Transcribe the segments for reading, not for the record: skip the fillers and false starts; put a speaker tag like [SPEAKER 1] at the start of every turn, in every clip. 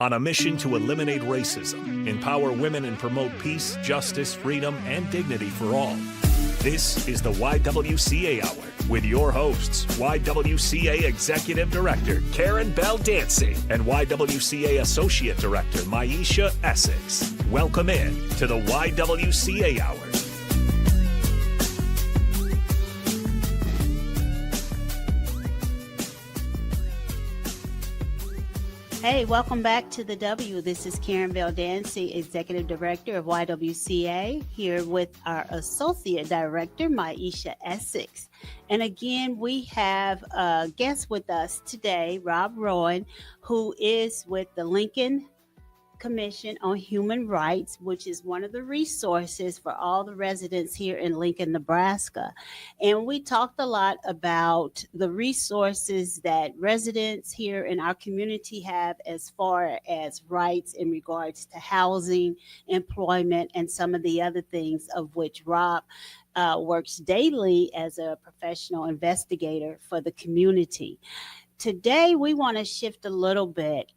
[SPEAKER 1] On a mission to eliminate racism, empower women, and promote peace, justice, freedom, and dignity for all. This is the YWCA Hour with your hosts, YWCA Executive Director Karen Bell Dancy and YWCA Associate Director Maisha Essex. Welcome in to the YWCA Hour.
[SPEAKER 2] Hey, welcome back to the W. This is Karen Bell Dancy, Executive Director of YWCA, here with our Associate Director, Maisha Essex. And again, we have a guest with us today, Rob Rowan, who is with the Lincoln Commission on Human Rights, which is one of the resources for all the residents here in Lincoln, Nebraska. And we talked a lot about the resources that residents here in our community have as far as rights in regards to housing, employment, and some of the other things of which Rob works daily as a professional investigator for the community. Today, we want to shift a little bit.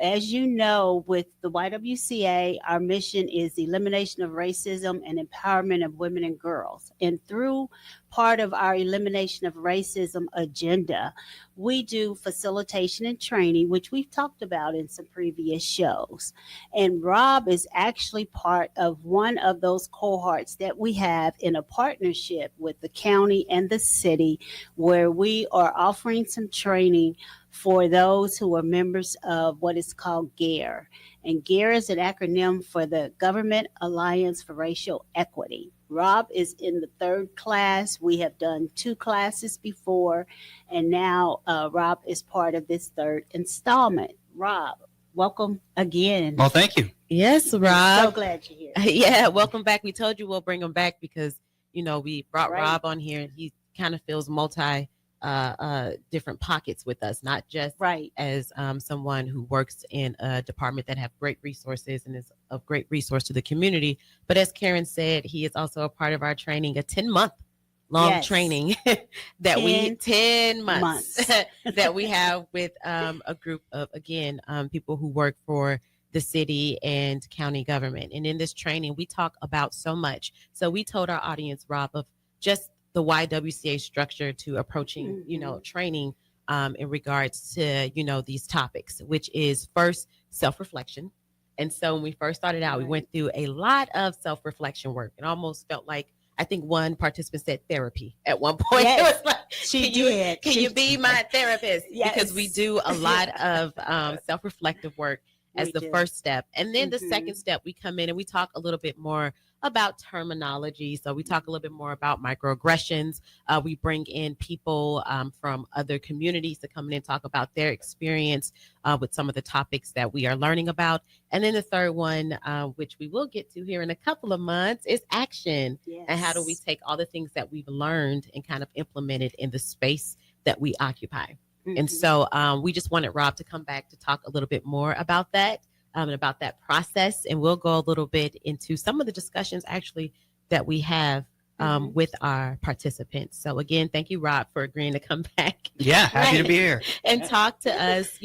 [SPEAKER 2] As you know, with the YWCA, our mission is the elimination of racism and empowerment of women and girls. And through part of our elimination of racism agenda, we do facilitation and training, which we've talked about in some previous shows. And Rob is actually part of one of those cohorts that we have in a partnership with the county and the city, where we are offering some training for those who are members of what is called GARE. And GARE is an acronym for the Government Alliance for Racial Equity. Rob is in the third class. We have done 2 classes before, and now Rob is part of this third installment. Rob, welcome again.
[SPEAKER 3] Well, thank you.
[SPEAKER 4] Yes, Rob.
[SPEAKER 2] So glad you're here.
[SPEAKER 4] Yeah, welcome back. We told you we'll bring him back because, you know, we brought
[SPEAKER 2] Right.
[SPEAKER 4] Rob on here and he kind of feels different pockets with us, not just
[SPEAKER 2] Right.
[SPEAKER 4] as someone who works in a department that have great resources and is a great resource to the community. But as Karen said, he is also a part of our training, a 10-month long
[SPEAKER 2] Yes.
[SPEAKER 4] training that 10 months that we have with a group of, again, people who work for the city and county government. And in this training, we talk about so much. So we told our audience, Rob, of just the YWCA structure to approaching, training in regards to, these topics, which is first self-reflection. And so when we first started out, we went through a lot of self-reflection work. It almost felt like, I think one participant said therapy at one point.
[SPEAKER 2] Yes,
[SPEAKER 4] It was like,
[SPEAKER 2] she did.
[SPEAKER 4] Can you be my therapist?
[SPEAKER 2] Yes.
[SPEAKER 4] Because we do a lot of self-reflective work as the first step. And then the second step, we come in and we talk a little bit more about terminology. So we talk a little bit more about microaggressions. We bring in people from other communities to come in and talk about their experience with some of the topics that we are learning about. And then the third one, which we will get to here in a couple of months, is action.
[SPEAKER 2] Yes.
[SPEAKER 4] And how do we take all the things that we've learned and kind of implement it in the space that we occupy? And so we just wanted Rob to come back to talk a little bit more about that and about that process. And we'll go a little bit into some of the discussions actually that we have with our participants. So again, thank you, Rob, for agreeing to come back.
[SPEAKER 3] Yeah, happy to be here.
[SPEAKER 4] And talk to us,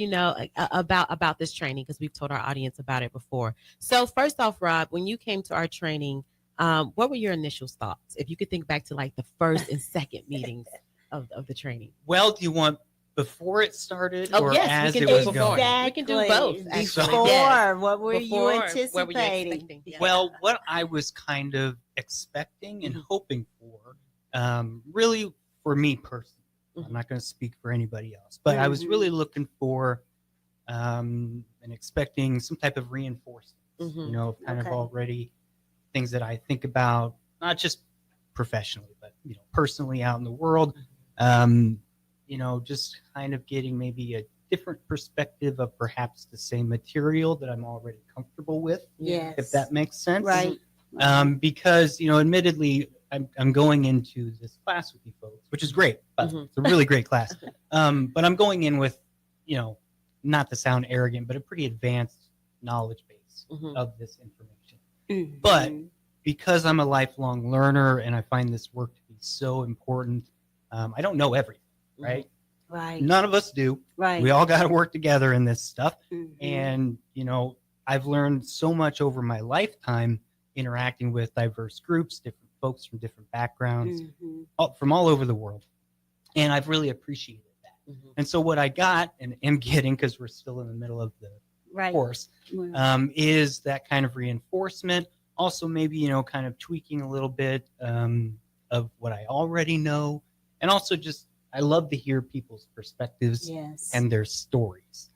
[SPEAKER 4] about this training, because we've told our audience about it before. So first off, Rob, when you came to our training, what were your initial thoughts? If you could think back to like the first and second meetings of the training.
[SPEAKER 3] Well, do you want before it started
[SPEAKER 4] Oh,
[SPEAKER 3] or
[SPEAKER 4] yes,
[SPEAKER 3] as
[SPEAKER 4] we
[SPEAKER 3] it
[SPEAKER 4] can
[SPEAKER 3] was
[SPEAKER 4] do
[SPEAKER 3] going?
[SPEAKER 4] before. We can do both, actually.
[SPEAKER 2] Before,
[SPEAKER 4] Yes.
[SPEAKER 2] what were you
[SPEAKER 4] Before,
[SPEAKER 2] anticipating?
[SPEAKER 4] what were you expecting? Yeah.
[SPEAKER 3] Well, what I was kind of expecting and hoping for, really for me personally, I'm not going to speak for anybody else, but I was really looking for and expecting some type of reinforcement, kind of already things that I think about, not just professionally, but, personally out in the world. Just kind of getting maybe a different perspective of perhaps the same material that I'm already comfortable with, if that makes sense.
[SPEAKER 2] Right.
[SPEAKER 3] Because, admittedly, I'm going into this class with you folks, which is great. But it's a really great class. But I'm going in with, not to sound arrogant, but a pretty advanced knowledge base of this information. But because I'm a lifelong learner and I find this work to be so important, I don't know everything, right?
[SPEAKER 2] Right.
[SPEAKER 3] None of us do.
[SPEAKER 2] Right.
[SPEAKER 3] We all got to work together in this stuff.
[SPEAKER 2] Mhm.
[SPEAKER 3] And, I've learned so much over my lifetime interacting with diverse groups, different folks from different backgrounds, from all over the world. And I've really appreciated that. And so what I got and am getting, because we're still in the middle of the course, is that kind of reinforcement. Also, maybe, kind of tweaking a little bit of what I already know. And also just, I love to hear people's perspectives and their stories,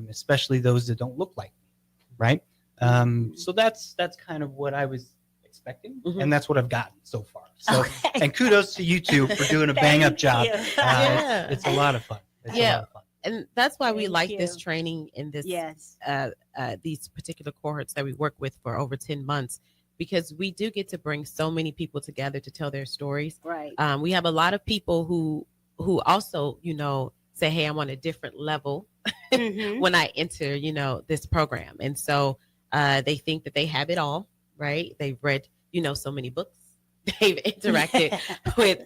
[SPEAKER 3] especially those that don't look like me, right? So that's kind of what I was expecting, and that's what I've gotten so far. So, and kudos to you two for doing a bang-up job. It's a lot of fun. It's a lot of fun.
[SPEAKER 4] And that's why we like this training in this these particular cohorts that we work with for over 10 months, because we do get to bring so many people together to tell their stories.
[SPEAKER 2] Right.
[SPEAKER 4] We have a lot of people who also, say, hey, I'm on a different level when I enter, this program. And so they think that they have it all, right? They've read, so many books. They've interacted with,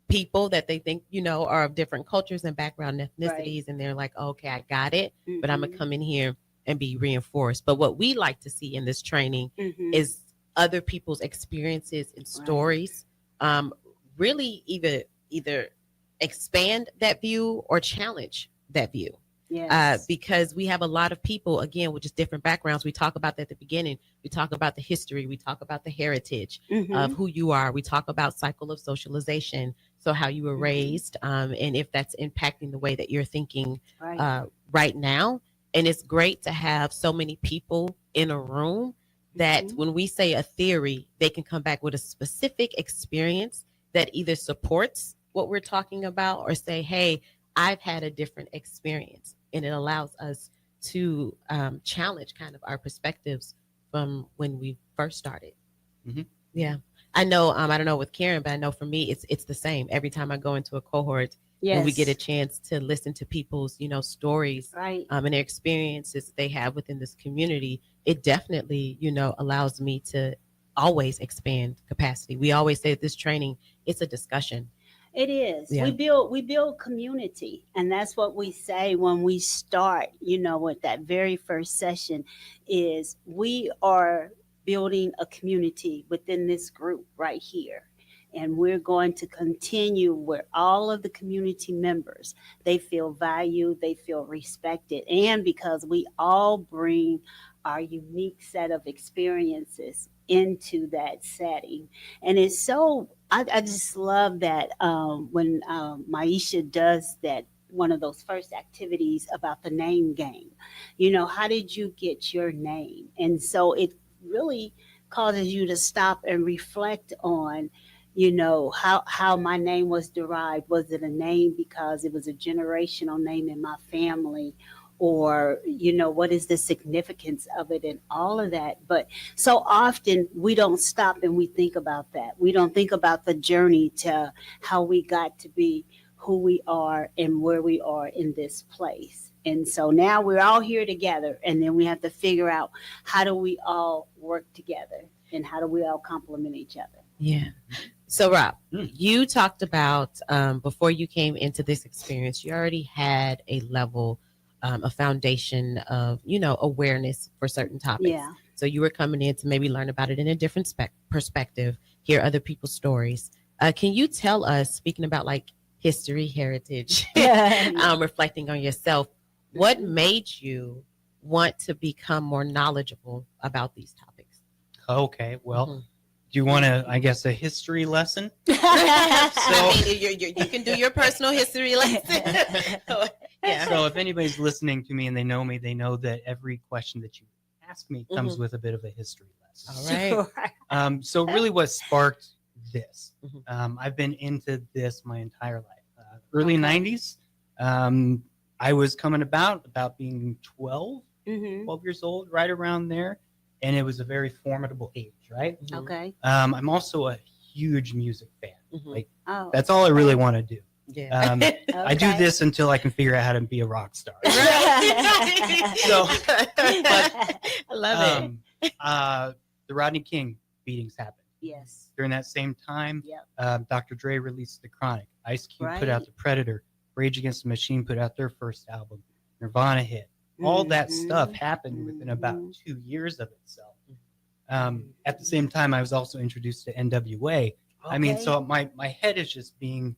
[SPEAKER 4] people that they think, are of different cultures and background ethnicities. And they're like, okay, I got it, but I'm going to come in here and be reinforced. But what we like to see in this training is other people's experiences and stories, really either expand that view or challenge that view. Because we have a lot of people, again, with just different backgrounds. We talk about that at the beginning. We talk about the history. We talk about the heritage of who you are. We talk about cycle of socialization. So how you were raised, and if that's impacting the way that you're thinking right now. And it's great to have so many people in a room that when we say a theory, they can come back with a specific experience that either supports what we're talking about or say, hey, I've had a different experience. And it allows us to challenge kind of our perspectives from when we first started. Yeah. I know, I don't know with Karen, but I know for me, it's the same. Every time I go into a cohort, when we get a chance to listen to people's, stories and their experiences they have within this community, it definitely, allows me to always expand capacity. We always say that this training, it's a discussion.
[SPEAKER 2] It is. We build community, and that's what we say when we start, with that very first session is we are building a community within this group right here. And we're going to continue where all of the community members, they feel valued, they feel respected, and because we all bring our unique set of experiences into that setting. And it's so, I just love that when Maisha does that, one of those first activities about the name game. How did you get your name? And so it really causes you to stop and reflect on, how my name was derived. Was it a name because it was a generational name in my family? Or, what is the significance of it and all of that? But so often we don't stop and we think about that. We don't think about the journey to how we got to be who we are and where we are in this place. And so now we're all here together, and then we have to figure out how do we all work together and how do we all complement each other.
[SPEAKER 4] Yeah. So Rob, you talked about before you came into this experience, you already had a level, a foundation of, awareness for certain topics.
[SPEAKER 2] Yeah.
[SPEAKER 4] So you were coming in to maybe learn about it in a different perspective, hear other people's stories. Can you tell us, speaking about like history, heritage, reflecting on yourself, what made you want to become more knowledgeable about these topics?
[SPEAKER 3] Okay, well, do you want a history lesson?
[SPEAKER 4] So you can do your personal history lesson.
[SPEAKER 3] So if anybody's listening to me and they know me, they know that every question that you ask me comes with a bit of a history lesson.
[SPEAKER 4] All right.
[SPEAKER 3] So really what sparked this, I've been into this my entire life. Early 90s, I was coming about being 12 years old, right around there. And it was a very formidable age, right?
[SPEAKER 2] Okay.
[SPEAKER 3] I'm also a huge music fan. That's all I really want to do.
[SPEAKER 4] Yeah.
[SPEAKER 3] I do this until I can figure out how to be a rock star. So,
[SPEAKER 4] I love
[SPEAKER 3] it. The Rodney King beatings happened.
[SPEAKER 2] Yes.
[SPEAKER 3] During that same time, Dr. Dre released The Chronic. Ice Cube put out The Predator. Rage Against the Machine put out their first album. Nirvana hit. All that stuff happened within about 2 years of itself. At the same time, I was also introduced to NWA. I mean, so my head is just being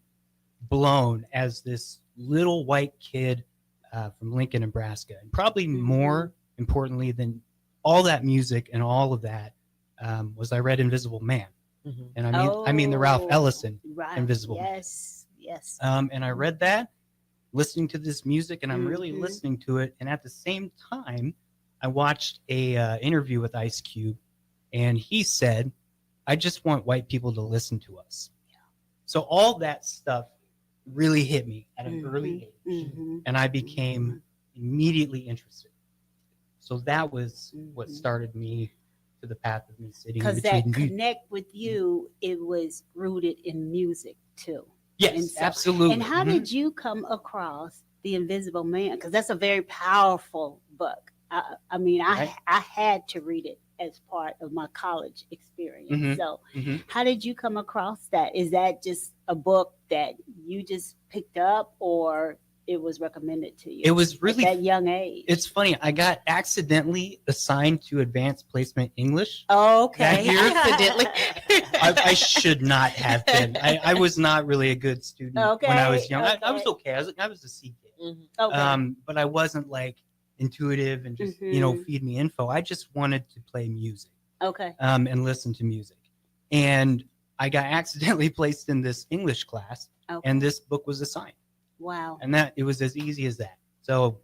[SPEAKER 3] blown as this little white kid from Lincoln, Nebraska. And probably more importantly than all that music and all of that was I read Invisible Man. And I mean the Ralph Ellison Invisible Man.
[SPEAKER 2] Yes.
[SPEAKER 3] And I read that, listening to this music, and I'm really listening to it. And at the same time, I watched a interview with Ice Cube, and he said, "I just want white people to listen to us." So all that stuff really hit me at an early age, and I became immediately interested. So that was what started me to the path of me sitting.
[SPEAKER 2] Because that connect with you, it was rooted in music too.
[SPEAKER 3] Yes, absolutely.
[SPEAKER 2] And how did you come across The Invisible Man? Because that's a very powerful book. I mean, I had to read it as part of my college experience. So how did you come across that? Is that just a book that you just picked up, or it was recommended to you?
[SPEAKER 3] It was really
[SPEAKER 2] at that young age.
[SPEAKER 3] It's funny. I got accidentally assigned to Advanced Placement English.
[SPEAKER 2] Oh, okay.
[SPEAKER 3] That year.
[SPEAKER 4] Accidentally.
[SPEAKER 3] I should not have been. I was not really a good student when I was young. I was okay. I was a C kid. But I wasn't like intuitive and just feed me info. I just wanted to play music. And listen to music. And I got accidentally placed in this English class, and this book was assigned.
[SPEAKER 2] Wow.
[SPEAKER 3] And that it was as easy as that. So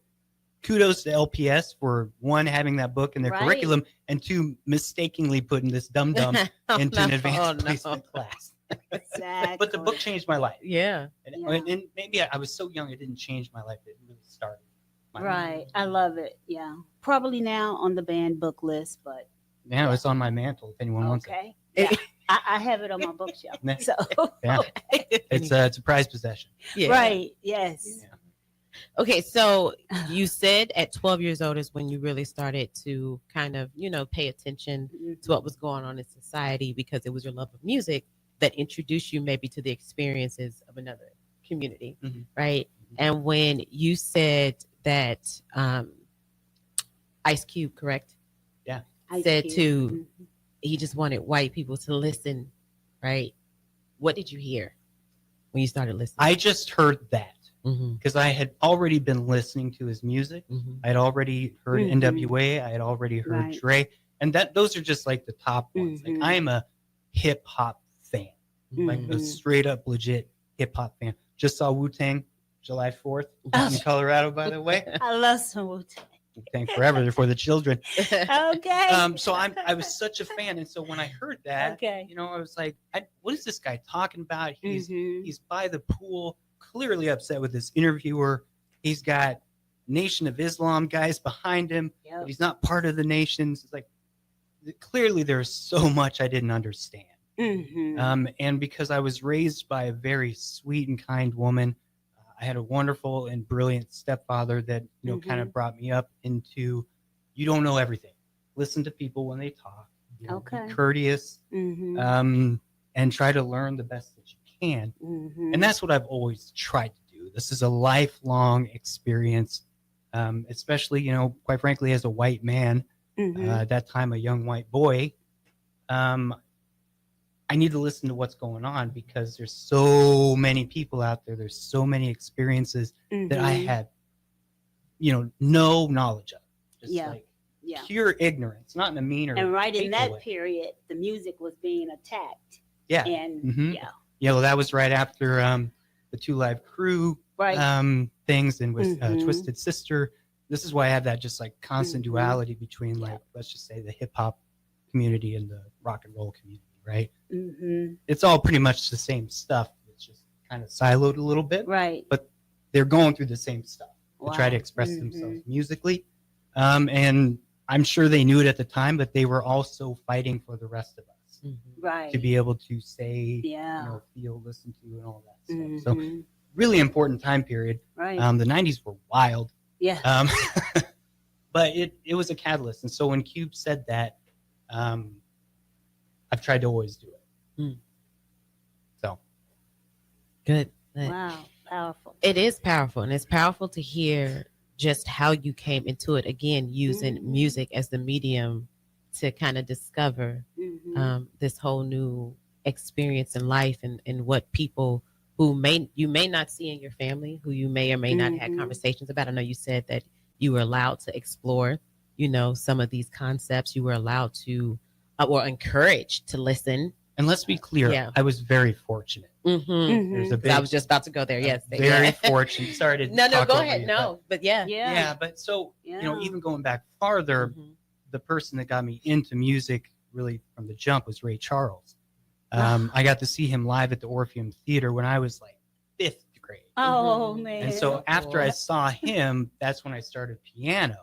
[SPEAKER 3] kudos to LPS for one, having that book in their curriculum, and two, mistakenly putting this dum-dum into an advanced placement class.
[SPEAKER 2] Exactly.
[SPEAKER 3] But the book changed my life.
[SPEAKER 4] Yeah.
[SPEAKER 3] And maybe I was so young it didn't change my life. It really started my life.
[SPEAKER 2] I love it. Yeah. Probably now on the banned book list, but
[SPEAKER 3] now it's on my mantle if anyone wants it.
[SPEAKER 2] Yeah. I have it on my bookshelf. So
[SPEAKER 3] it's a prized possession.
[SPEAKER 4] Yeah.
[SPEAKER 2] Right. Yes.
[SPEAKER 3] Yeah.
[SPEAKER 4] Okay, so you said at 12 years old is when you really started to kind of, pay attention to what was going on in society, because it was your love of music that introduced you maybe to the experiences of another community, right? And when you said that Ice Cube, correct?
[SPEAKER 3] Yeah.
[SPEAKER 4] Said to he just wanted white people to listen, right? What did you hear when you started listening?
[SPEAKER 3] I just heard that because I had already been listening to his music. I had already heard NWA. I had already heard Dre. And those are just like the top ones. Like, I am a hip hop fan, like a straight up legit hip hop fan. Just saw Wu-Tang July 4th in Colorado, by the way.
[SPEAKER 2] I love some Wu-Tang.
[SPEAKER 3] Wu-Tang forever. They're for the children.
[SPEAKER 2] Okay.
[SPEAKER 3] So I was such a fan. And so when I heard that, I was like, what is this guy talking about? He's by the pool, clearly upset with this interviewer. He's got Nation of Islam guys behind him. But he's not part of the nations. It's like, clearly there's so much I didn't understand. And because I was raised by a very sweet and kind woman, I had a wonderful and brilliant stepfather that, kind of brought me up into, you don't know everything. Listen to people when they talk. Be courteous, and try to learn the best that you can. And that's what I've always tried to do. This is a lifelong experience, especially, quite frankly, as a white man, at that time, a young white boy. I need to listen to what's going on because there's so many people out there. There's so many experiences that I had, no knowledge of. Just like pure ignorance, not in a mean or
[SPEAKER 2] and right in that
[SPEAKER 3] way.
[SPEAKER 2] Period, the music was being attacked.
[SPEAKER 3] Yeah.
[SPEAKER 2] And
[SPEAKER 3] well, that was right after the Two Live Crew things, and with Twisted Sister. This is why I have that just like constant duality between like, let's just say, the hip hop community and the rock and roll community. Right. It's all pretty much the same stuff. It's just kind of siloed a little bit.
[SPEAKER 2] Right.
[SPEAKER 3] But they're going through the same stuff to try to express themselves musically. And I'm sure they knew it at the time, but they were also fighting for the rest of us.
[SPEAKER 2] Right.
[SPEAKER 3] To be able to say, feel, listen to, and all that stuff. So really important time period.
[SPEAKER 2] Right.
[SPEAKER 3] The 90s were wild.
[SPEAKER 2] Yeah.
[SPEAKER 3] But it was a catalyst. And so when Cube said that, I've tried to always do it. So
[SPEAKER 4] good.
[SPEAKER 2] Wow, powerful.
[SPEAKER 4] It is powerful, and it's powerful to hear just how you came into it. Again, using music as the medium to kind of discover this whole new experience in life, and what people who you may not see in your family, who you may or may not have conversations about. I know you said that you were allowed to explore, some of these concepts. You were allowed to, or encouraged to listen.
[SPEAKER 3] And let's be clear, I was very fortunate. There's a big,
[SPEAKER 4] I was just about to go there. Yes,
[SPEAKER 3] very fortunate. Sorry to
[SPEAKER 4] no,
[SPEAKER 3] talk
[SPEAKER 4] go
[SPEAKER 3] over
[SPEAKER 4] ahead.
[SPEAKER 3] you,
[SPEAKER 4] No, but
[SPEAKER 3] yeah. But so even going back farther, the person that got me into music really from the jump was Ray Charles. I got to see him live at the Orpheum Theater when I was like 5th grade.
[SPEAKER 2] Oh man!
[SPEAKER 3] And so after I saw him, that's when I started piano.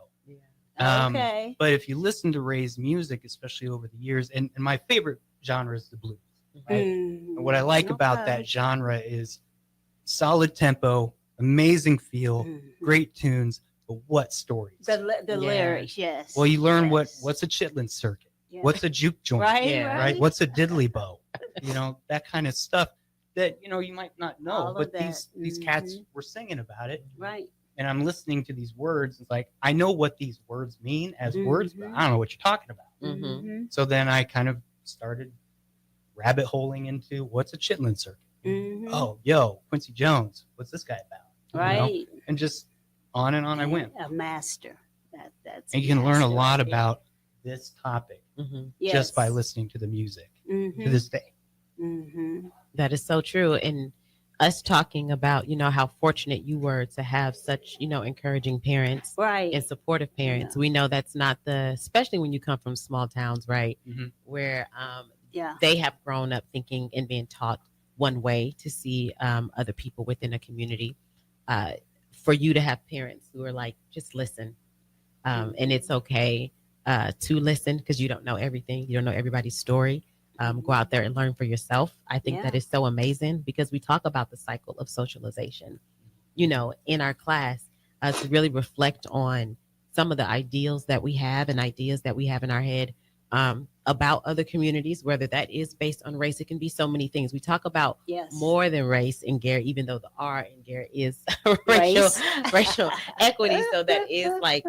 [SPEAKER 2] Okay.
[SPEAKER 3] But if you listen to Ray's music, especially over the years, and my favorite genre is the blues. Right? And what I like about that genre is solid tempo, amazing feel, great tunes, but what stories?
[SPEAKER 2] The lyrics, yes.
[SPEAKER 3] Well, you learn what's a chitlin circuit, what's a juke joint, right? What's a diddly bow, that kind of stuff that you might not know, but these cats were singing about it,
[SPEAKER 2] right?
[SPEAKER 3] And I'm listening to these words. It's like I know what these words mean as words, but I don't know what you're talking about. So then I kind of started rabbit holing into what's a chitlin circuit. Oh, Quincy Jones, what's this guy about?
[SPEAKER 2] Right.
[SPEAKER 3] And just on and on I went.
[SPEAKER 2] A master. That's
[SPEAKER 3] and you can learn a lot about this topic
[SPEAKER 2] yes.
[SPEAKER 3] just by listening to the music to this day.
[SPEAKER 4] That is so true. And us talking about, how fortunate you were to have such, encouraging parents,
[SPEAKER 2] right,
[SPEAKER 4] and supportive parents. We know that's not especially when you come from small towns, right, where they have grown up thinking and being taught one way to see other people within a community. For you to have parents who are like, just listen, and it's okay to listen because you don't know everything, you don't know everybody's story. Go out there and learn for yourself. I think that is so amazing because we talk about the cycle of socialization, in our class, to really reflect on some of the ideals that we have and ideas that we have in our head about other communities, whether that is based on race. It can be so many things. We talk about more than race in GARE, even though the R in GARE is racial equity. So that is like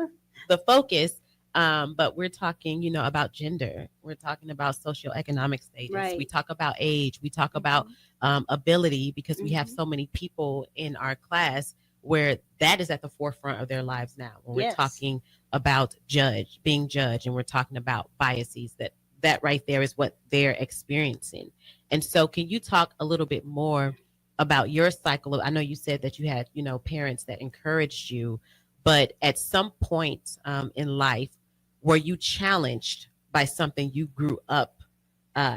[SPEAKER 4] the focus. But we're talking, about gender. We're talking about socioeconomic status.
[SPEAKER 2] Right.
[SPEAKER 4] We talk about age. We talk about ability because we have so many people in our class where that is at the forefront of their lives now. When we're talking about being judged, and we're talking about biases, that right there is what they're experiencing. And so can you talk a little bit more about your cycle? I know you said that you had, parents that encouraged you, but at some point in life, were you challenged by something you grew up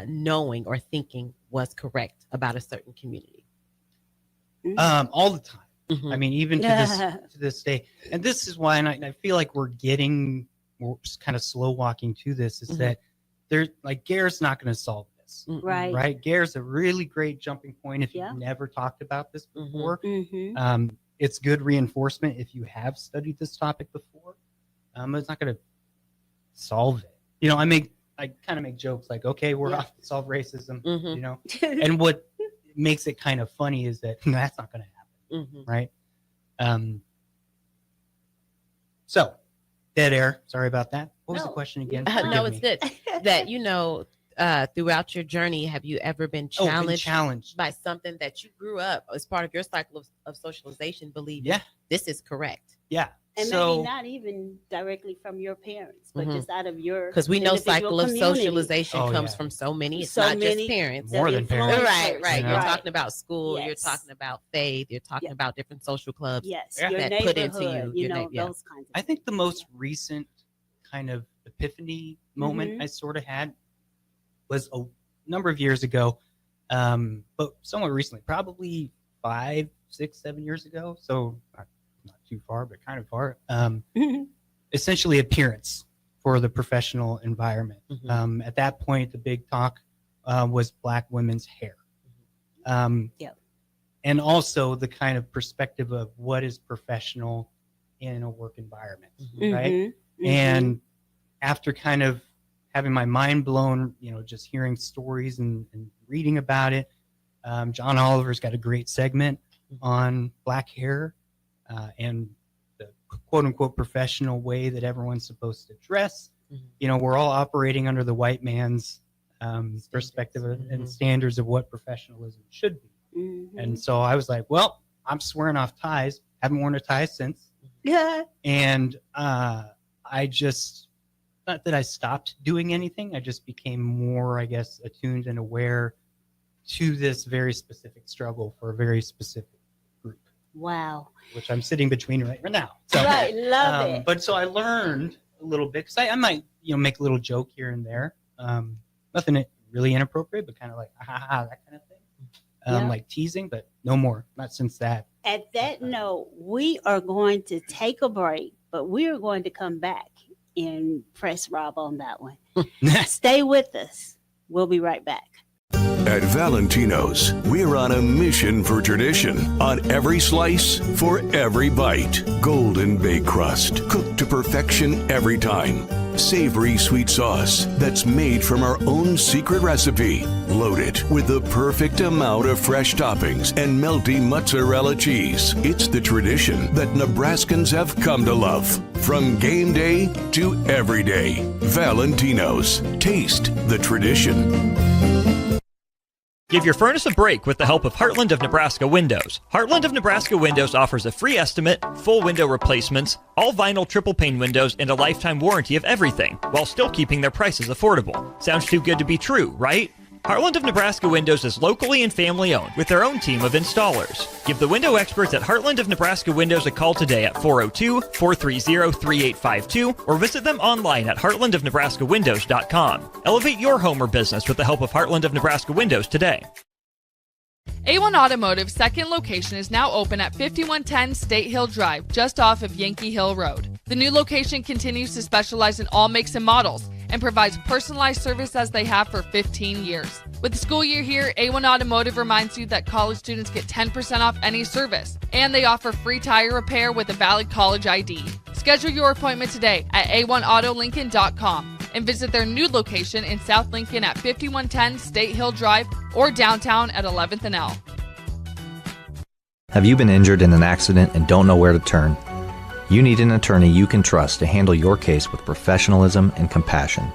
[SPEAKER 4] knowing or thinking was correct about a certain community?
[SPEAKER 3] All the time. I mean, even to this day. And this is why, and I feel like we're kind of slow walking to this, is that there's like GARE's not going to solve this. Right. GARE's a really great jumping point if you've never talked about this before. It's good reinforcement if you have studied this topic before. It's not going to solve it. I kind of make jokes like, okay, we're off to solve racism, and what makes it kind of funny is that that's not going to happen. Right. So dead air. Sorry about that. What was the question again?
[SPEAKER 4] No, it's good. That, throughout your journey, have you ever been challenged by something that you grew up as part of your cycle of socialization, believing this is correct?
[SPEAKER 2] Yeah. And maybe not even directly from your parents, but just out of your,
[SPEAKER 4] because we know cycle
[SPEAKER 2] community.
[SPEAKER 4] Of socialization comes from so many. It's not just parents.
[SPEAKER 3] More than parents.
[SPEAKER 4] Right. You're talking about school. You're talking about faith. You're talking about different social clubs.
[SPEAKER 2] Yes.
[SPEAKER 4] That put into you.
[SPEAKER 2] Those kinds of
[SPEAKER 3] I think the most recent kind of epiphany moment I sort of had was a number of years ago, but somewhat recently, probably 5, 6, 7 years ago. So not too far, but kind of far. Essentially appearance for the professional environment. At that point, the big talk was Black women's hair. And also the kind of perspective of what is professional in a work environment, right? And after kind of having my mind blown, just hearing stories and reading about it, John Oliver's got a great segment on black hair and the quote unquote professional way that everyone's supposed to dress. We're all operating under the white man's perspective and standards of what professionalism should be. And so I was like, well, I'm swearing off ties. Haven't worn a tie since.
[SPEAKER 2] Yeah.
[SPEAKER 3] And I just, not that I stopped doing anything. I just became more, I guess, attuned and aware to this very specific struggle for a very specific group.
[SPEAKER 2] Wow.
[SPEAKER 3] Which I'm sitting between right now. So,
[SPEAKER 2] right, love it.
[SPEAKER 3] But so I learned a little bit, because I might, make a little joke here and there. Nothing really inappropriate, but kind of like, that kind of thing. Like teasing, but no more. Not since that.
[SPEAKER 2] At that note, we are going to take a break, but we are going to come back and press Rob on that one. Stay with us. We'll be right back.
[SPEAKER 5] At Valentino's, we're on a mission for tradition. On every slice, for every bite. Golden baked crust, cooked to perfection every time. Savory sweet sauce that's made from our own secret recipe. Loaded with the perfect amount of fresh toppings and melty mozzarella cheese. It's the tradition that Nebraskans have come to love. From game day to every day. Valentino's. Taste the tradition.
[SPEAKER 6] Give your furnace a break with the help of Heartland of Nebraska Windows. Heartland of Nebraska Windows offers a free estimate, full window replacements, all vinyl triple pane windows, and a lifetime warranty of everything, while still keeping their prices affordable. Sounds too good to be true, right? Heartland of Nebraska Windows is locally and family owned with their own team of installers. Give the window experts at Heartland of Nebraska Windows a call today at 402-430-3852 or visit them online at heartlandofnebraskawindows.com. Elevate your home or business with the help of Heartland of Nebraska Windows today.
[SPEAKER 7] A1 Automotive's second location is now open at 5110 State Hill Drive, just off of Yankee Hill Road. The new location continues to specialize in all makes and models and provides personalized service as they have for 15 years. With the school year here, A1 Automotive reminds you that college students get 10% off any service, and they offer free tire repair with a valid college ID. Schedule your appointment today at a1autolincoln.com and visit their new location in South Lincoln at 5110 State Hill Drive or downtown at 11th and L.
[SPEAKER 8] Have you been injured in an accident and don't know where to turn? You need an attorney you can trust to handle your case with professionalism and compassion.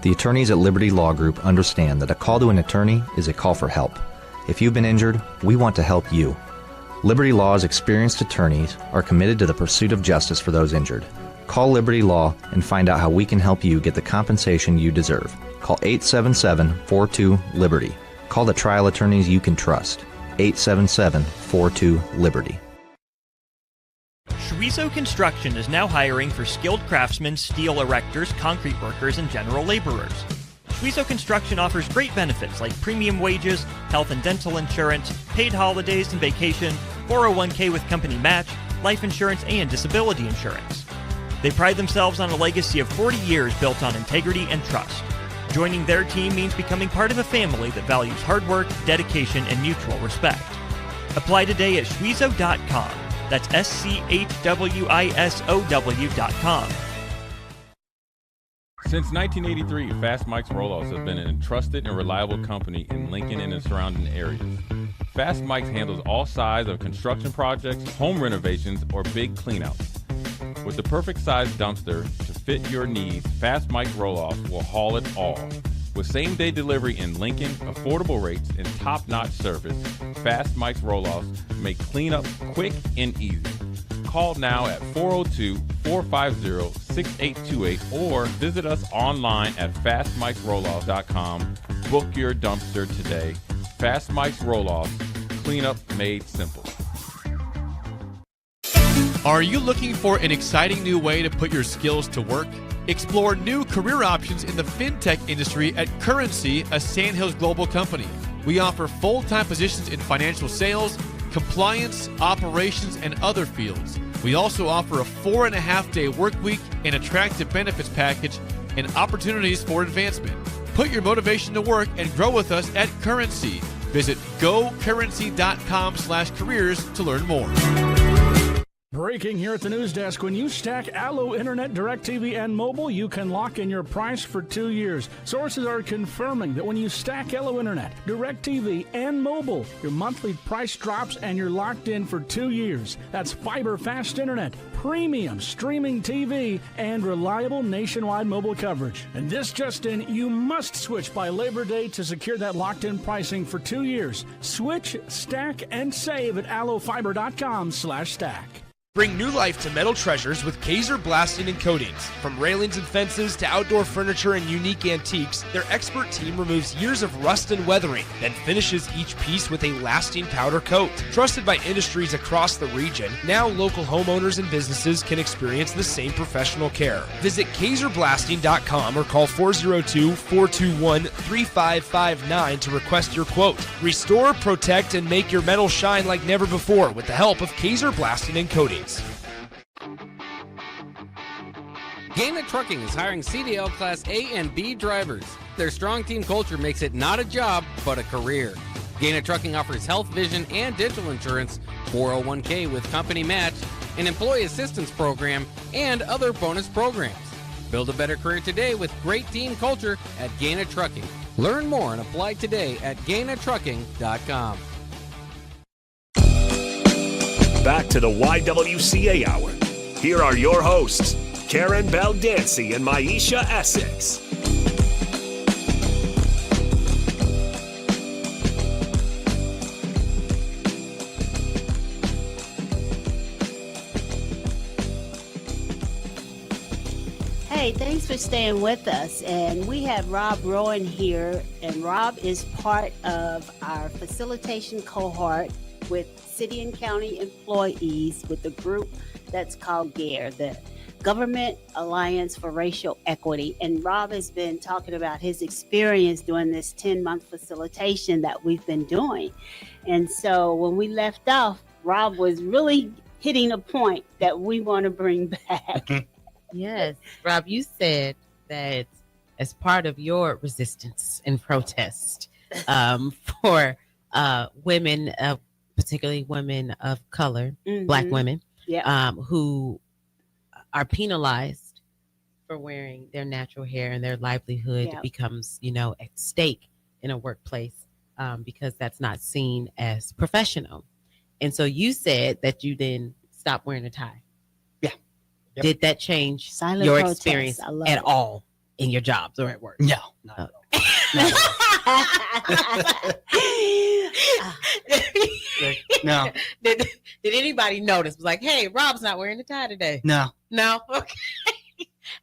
[SPEAKER 8] The attorneys at Liberty Law Group understand that a call to an attorney is a call for help. If you've been injured, we want to help you. Liberty Law's experienced attorneys are committed to the pursuit of justice for those injured. Call Liberty Law and find out how we can help you get the compensation you deserve. Call 877-42-LIBERTY. Call the trial attorneys you can trust. 877-42-LIBERTY.
[SPEAKER 6] Schweizo Construction is now hiring for skilled craftsmen, steel erectors, concrete workers, and general laborers. Schweizo Construction offers great benefits like premium wages, health and dental insurance, paid holidays and vacation, 401k with company match, life insurance, and disability insurance. They pride themselves on a legacy of 40 years built on integrity and trust. Joining their team means becoming part of a family that values hard work, dedication, and mutual respect. Apply today at schweizo.com. That's schwisow.com.
[SPEAKER 9] Since 1983, Fast Mike's Roll-Offs has been a trusted and reliable company in Lincoln and the surrounding areas. Fast Mike's handles all sides of construction projects, home renovations, or big cleanouts. With the perfect size dumpster to fit your needs, Fast Mike's Roll-Offs will haul it all. With same-day delivery in Lincoln, affordable rates, and top-notch service, Fast Mike's Roll-Offs make cleanup quick and easy. Call now at 402-450-6828 or visit us online at fastmikesrolloffs.com. Book your dumpster today. Fast Mike's Roll-Offs, cleanup made simple.
[SPEAKER 10] Are you looking for an exciting new way to put your skills to work? Explore new career options in the fintech industry at Currency, a Sandhills Global company. We offer full-time positions in financial sales, compliance, operations, and other fields. We also offer a 4.5-day work week, an attractive benefits package, and opportunities for advancement. Put your motivation to work and grow with us at Currency. Visit gocurrency.com/careers to learn more.
[SPEAKER 11] Breaking here at the news desk. When you stack Allo Internet, DirecTV, and mobile, you can lock in your price for 2 years. Sources are confirming that when you stack Allo Internet, DirecTV, and mobile, your monthly price drops and you're locked in for 2 years. That's fiber fast internet, premium streaming TV, and reliable nationwide mobile coverage. And this just in, you must switch by Labor Day to secure that locked-in pricing for 2 years. Switch, stack, and save at allofiber.com/stack.
[SPEAKER 12] Bring new life to metal treasures with Kaiser Blasting and Coatings. From railings and fences to outdoor furniture and unique antiques, their expert team removes years of rust and weathering, then finishes each piece with a lasting powder coat. Trusted by industries across the region, now local homeowners and businesses can experience the same professional care. Visit KaiserBlasting.com or call 402-421-3559 to request your quote. Restore, protect, and make your metal shine like never before with the help of Kaiser Blasting and Coatings.
[SPEAKER 13] Gaina Trucking is hiring CDL Class A and B drivers. Their strong team culture makes it not a job, but a career. Gaina Trucking offers health, vision, and dental insurance, 401k with company match, an employee assistance program, and other bonus programs. Build a better career today with great team culture at Gaina Trucking. Learn more and apply today at GainaTrucking.com.
[SPEAKER 1] Back to the YWCA Hour. Here are your hosts, Karen Bell Dancy and Maisha Essex.
[SPEAKER 2] Hey, thanks for staying with us. And we have Rob Rowan here, and Rob is part of our facilitation cohort with city and county employees with the group that's called GARE, the Government Alliance for Racial Equity. And Rob has been talking about his experience doing this 10-month facilitation that we've been doing. And so when we left off, Rob was really hitting a point that we want to bring back.
[SPEAKER 4] Yes. Rob, you said that as part of your resistance and protest for women, particularly women of color, Black women, who are penalized for wearing their natural hair, and their livelihood becomes, at stake in a workplace because that's not seen as professional. And so you said that you then stopped wearing a tie. Yeah. Yep. Did that change your experience at all in your jobs or at work?
[SPEAKER 3] No, not at all. No.
[SPEAKER 4] Did anybody notice? Was like, hey, Rob's not wearing a tie today.
[SPEAKER 3] No.
[SPEAKER 4] Okay.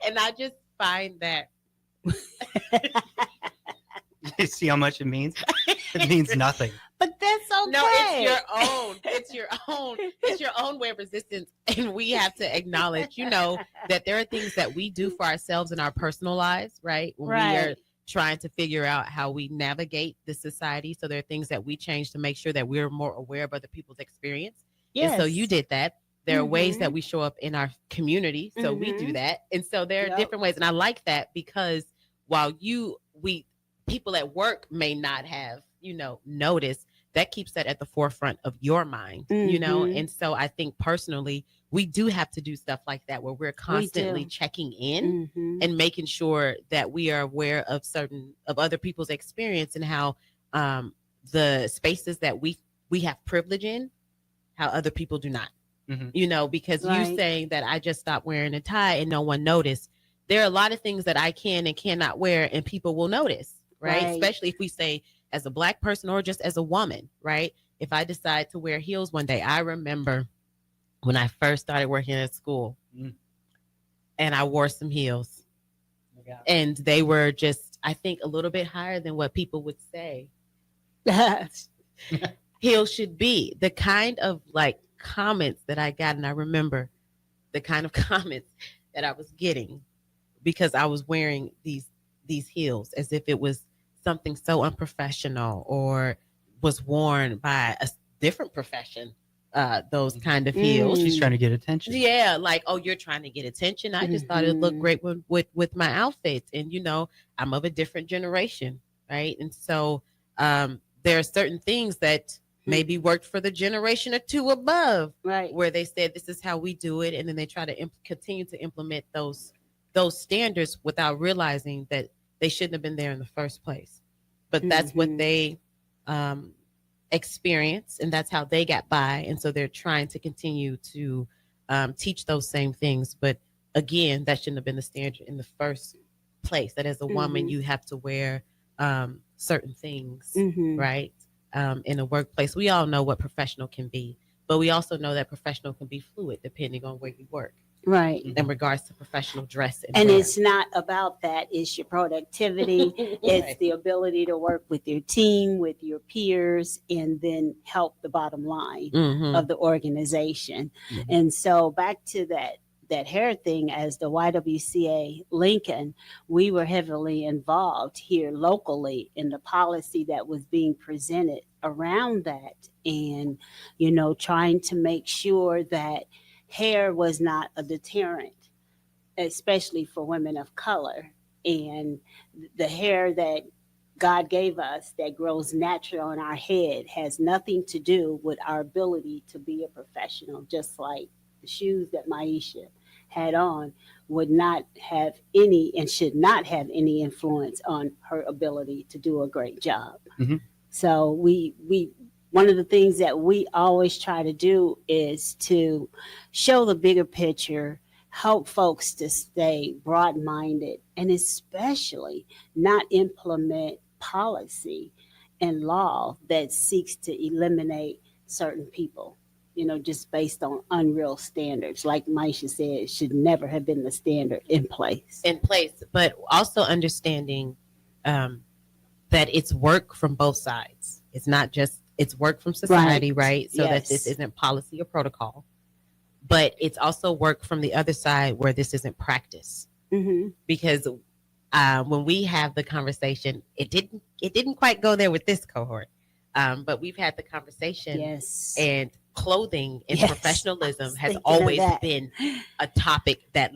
[SPEAKER 4] And I just find that.
[SPEAKER 3] You see how much it means? It means nothing.
[SPEAKER 2] But that's okay.
[SPEAKER 4] No, it's your own. It's your own way of resistance. And we have to acknowledge, that there are things that we do for ourselves in our personal lives, right? When we are trying to figure out how we navigate the society. So there are things that we change to make sure that we're more aware of other people's experience. Yes. And so you did that. There are ways that we show up in our community. So we do that. And so there are different ways. And I like that because while people at work may not have, noticed, that keeps that at the forefront of your mind, And so I think personally, we do have to do stuff like that where we're constantly checking in and making sure that we are aware of other people's experience and how the spaces that we have privilege in, how other people do not, because you saying that I just stopped wearing a tie and no one noticed. There are a lot of things that I can and cannot wear and people will notice, right? Especially if we say as a Black person or just as a woman, right? If I decide to wear heels one day, I remember when I first started working at school and I wore some heels and they were just, I think, a little bit higher than what people would say heels should be. The kind of comments that I got, and I remember the kind of comments that I was getting because I was wearing these heels as if it was something so unprofessional or was worn by a different profession, those kind of heels.
[SPEAKER 3] She's trying to get attention.
[SPEAKER 4] Yeah, you're trying to get attention. I just thought it looked great with my outfits. And, I'm of a different generation, right? And so there are certain things that maybe worked for the generation or two above,
[SPEAKER 2] right,
[SPEAKER 4] where they said this is how we do it, and then they try to continue to implement those standards without realizing that they shouldn't have been there in the first place. But that's what they experience, and that's how they got by, and so they're trying to continue to teach those same things. But again, that shouldn't have been the standard in the first place, that as a woman you have to wear certain things, right, in a workplace. We all know what professional can be, but we also know that professional can be fluid depending on where you work,
[SPEAKER 2] right,
[SPEAKER 4] in regards to professional dress.
[SPEAKER 2] And
[SPEAKER 4] wear.
[SPEAKER 2] it's not about that. It's your productivity. It's the ability to work with your team, with your peers, and then help the bottom line of the organization. And so back to that hair thing, as the YWCA Lincoln, we were heavily involved here locally in the policy that was being presented around that, and trying to make sure that hair was not a deterrent, especially for women of color. And the hair that God gave us that grows natural on our head has nothing to do with our ability to be a professional, just like the shoes that Maisha had on would not have any and should not have any influence on her ability to do a great job. So we one of the things that we always try to do is to show the bigger picture, help folks to stay broad-minded, and especially not implement policy and law that seeks to eliminate certain people, just based on unreal standards. Like Maisha said, it should never have been the standard in place.
[SPEAKER 4] But also understanding that it's work from both sides. It's not just, it's work from society, right? So that this isn't policy or protocol, but it's also work from the other side where this isn't practice. Because when we have the conversation, it didn't quite go there with this cohort, but we've had the conversation, and clothing and professionalism has always been a topic that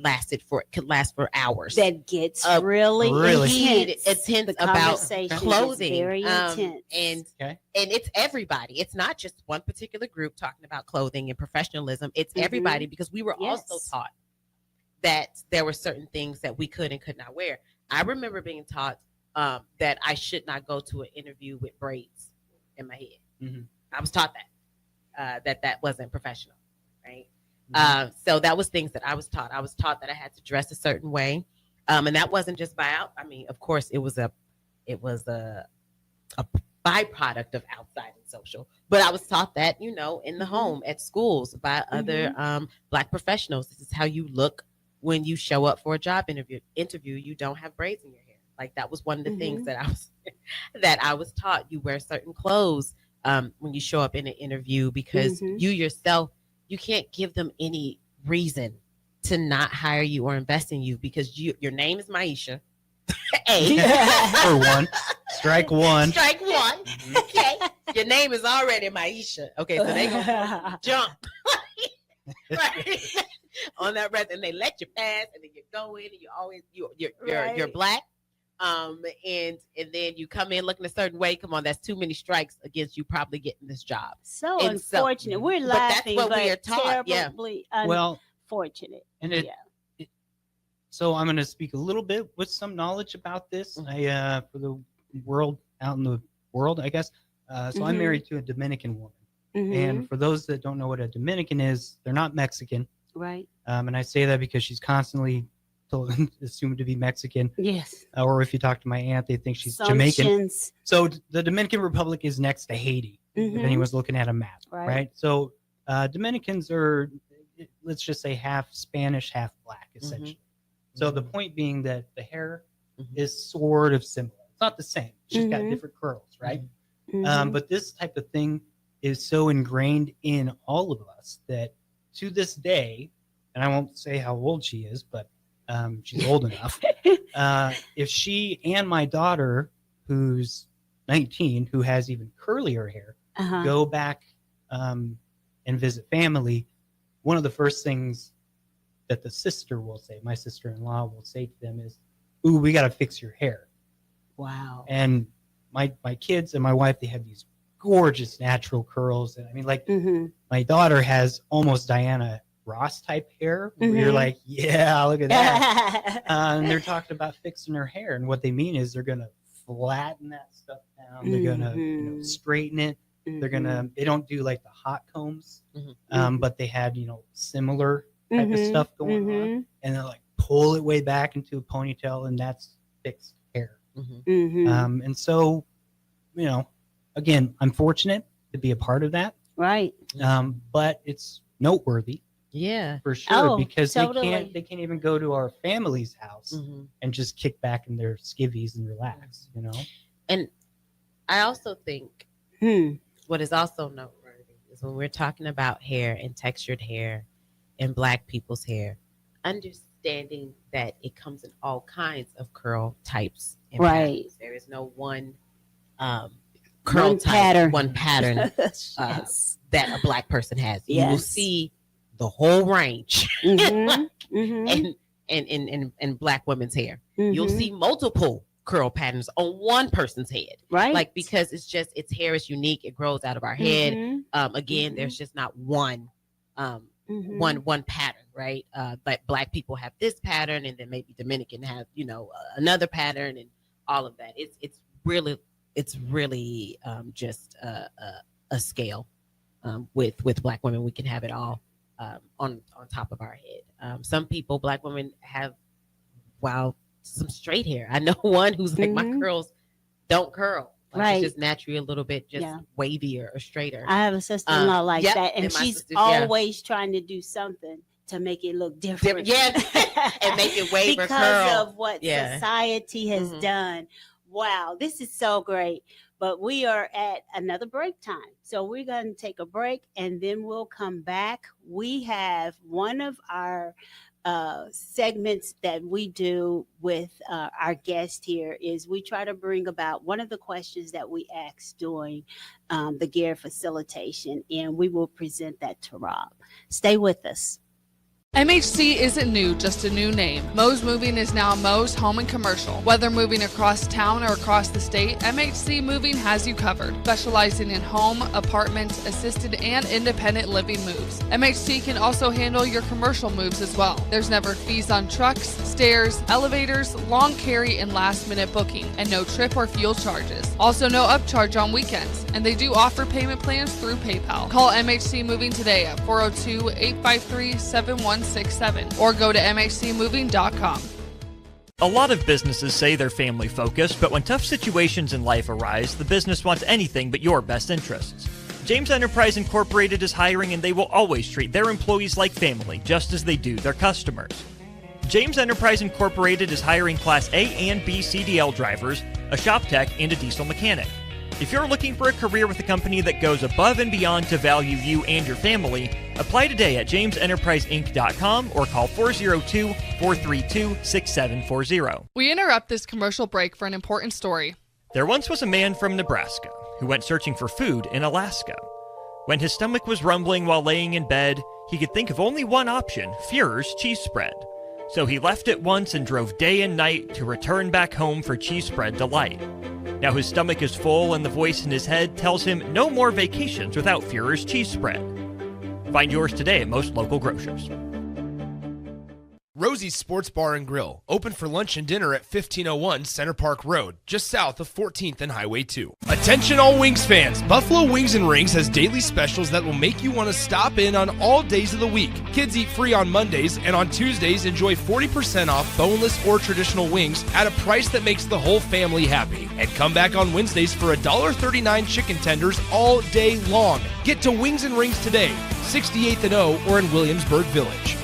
[SPEAKER 4] could last for hours.
[SPEAKER 2] That gets really intense
[SPEAKER 4] about clothing,
[SPEAKER 2] very intense.
[SPEAKER 4] And it's everybody. It's not just one particular group talking about clothing and professionalism. It's everybody, because we were also taught that there were certain things that we could and could not wear. I remember being taught that I should not go to an interview with braids in my head. I was taught that. That wasn't professional, right? So that was things that I was taught. I was taught that I had to dress a certain way, and that wasn't just of course, it was a byproduct of outside and social. But I was taught that, in the home, at schools, by other Black professionals. This is how you look when you show up for a job interview. You don't have braids in your hair. Like, that was one of the things that I was taught. You wear certain clothes when you show up in an interview, because you yourself, you can't give them any reason to not hire you or invest in you, because your name is Maisha.
[SPEAKER 3] For one. Strike one.
[SPEAKER 4] Okay. Your name is already Maisha. Okay, so they gonna jump right on that rest, and they let you pass, and then you go in, and you're Black. And then you come in looking a certain way. Come on, that's too many strikes against you probably getting this job.
[SPEAKER 2] So unfortunate. We're laughing,
[SPEAKER 4] but that's what we are taught.
[SPEAKER 2] Terribly unfortunate.
[SPEAKER 3] And so I'm going to speak a little bit with some knowledge about this for the world, out in the world, I guess. So I'm married to a Dominican woman. And for those that don't know what a Dominican is, they're not Mexican.
[SPEAKER 2] Right.
[SPEAKER 3] And I say that because she's constantly assumed to be Mexican.
[SPEAKER 2] Yes.
[SPEAKER 3] Or if you talk to my aunt, they think she's Jamaican. So the Dominican Republic is next to Haiti, if anyone's looking at a map, right? So Dominicans are, let's just say, half Spanish, half Black, essentially. So the point being that the hair is sort of similar. It's not the same. She's got different curls, right? But this type of thing is so ingrained in all of us that to this day, and I won't say how old she is, but she's old enough. If she and my daughter, who's 19, who has even curlier hair, go back and visit family, one of the first things that the sister will say, my sister-in-law will say to them is, "Ooh, we got to fix your hair."
[SPEAKER 2] Wow.
[SPEAKER 3] And my kids and my wife, they have these gorgeous natural curls. And I mean, like my daughter has almost Diana Ross type hair. Where you're like, yeah, look at that. And they're talking about fixing her hair, and what they mean is they're gonna flatten that stuff down. They're gonna straighten it. They don't do like the hot combs, but they had similar type of stuff going on, and they're like pull it way back into a ponytail, and that's fixed hair. And so, again, I'm fortunate to be a part of that.
[SPEAKER 2] Right.
[SPEAKER 3] But it's noteworthy.
[SPEAKER 4] Yeah,
[SPEAKER 3] for sure, because
[SPEAKER 2] totally.
[SPEAKER 3] they can't even go to our family's house and just kick back in their skivvies and relax,
[SPEAKER 4] And I also think what is also noteworthy is when we're talking about hair and textured hair and Black people's hair, understanding that it comes in all kinds of curl types and patterns. There is no one curl type, one pattern that a Black person has. You will see the whole range in Black women's hair. You'll see multiple curl patterns on one person's head, right? Because its hair is unique. It grows out of our head. Again, there's just not one one pattern, right? But Black people have this pattern, and then maybe Dominican have another pattern, and all of that. It's really just a scale. With Black women, we can have it all on top of our head. Some people, Black women, have some straight hair. I know one who's like, my curls don't curl. It's just naturally a little bit wavier or straighter.
[SPEAKER 2] I have a sister-in-law like that, and she's always trying to do something to make it look different.
[SPEAKER 4] And make it wave or curl.
[SPEAKER 2] Because of what society has done. Wow, this is so great. But we are at another break time. So we're going to take a break, and then we'll come back. We have one of our segments that we do with our guest here is we try to bring about one of the questions that we asked during the GARE facilitation, and we will present that to Rob. Stay with us.
[SPEAKER 7] MHC isn't new, just a new name. Mo's Moving is now Mo's Home and Commercial. Whether moving across town or across the state, MHC Moving has you covered. Specializing in home, apartments, assisted, and independent living moves. MHC can also handle your commercial moves as well. There's never fees on trucks, stairs, elevators, long carry, and last-minute booking, and no trip or fuel charges. Also no upcharge on weekends, and they do offer payment plans through PayPal. Call MHC Moving today at 402-853-7167 or go to mhcmoving.com.
[SPEAKER 6] A lot of businesses say they're family focused, but when tough situations in life arise, the business wants anything but your best interests. James Enterprise Incorporated is hiring, and they will always treat their employees like family, just as they do their customers. James Enterprise Incorporated is hiring Class A and B CDL drivers, a shop tech, and a diesel mechanic. If you're looking for a career with a company that goes above and beyond to value you and your family, apply today at jamesenterpriseinc.com or call 402-432-6740.
[SPEAKER 7] We interrupt this commercial break for an important story.
[SPEAKER 6] There once was a man from Nebraska who went searching for food in Alaska. When his stomach was rumbling while laying in bed, he could think of only one option, Führer's cheese spread. So he left at once and drove day and night to return back home for cheese spread delight. Now his stomach is full and the voice in his head tells him no more vacations without Führer's cheese spread. Find yours today at most local grocers.
[SPEAKER 12] Rosie's Sports Bar and Grill, open for lunch and dinner at 1501 Center Park Road, just south of 14th and Highway 2. Attention all Wings fans, Buffalo Wings and Rings has daily specials that will make you want to stop in on all days of the week. Kids eat free on Mondays, and on Tuesdays enjoy 40% off boneless or traditional wings at a price that makes the whole family happy. And come back on Wednesdays for $1.39 chicken tenders all day long. Get to Wings and Rings today, 68th and O or in Williamsburg Village.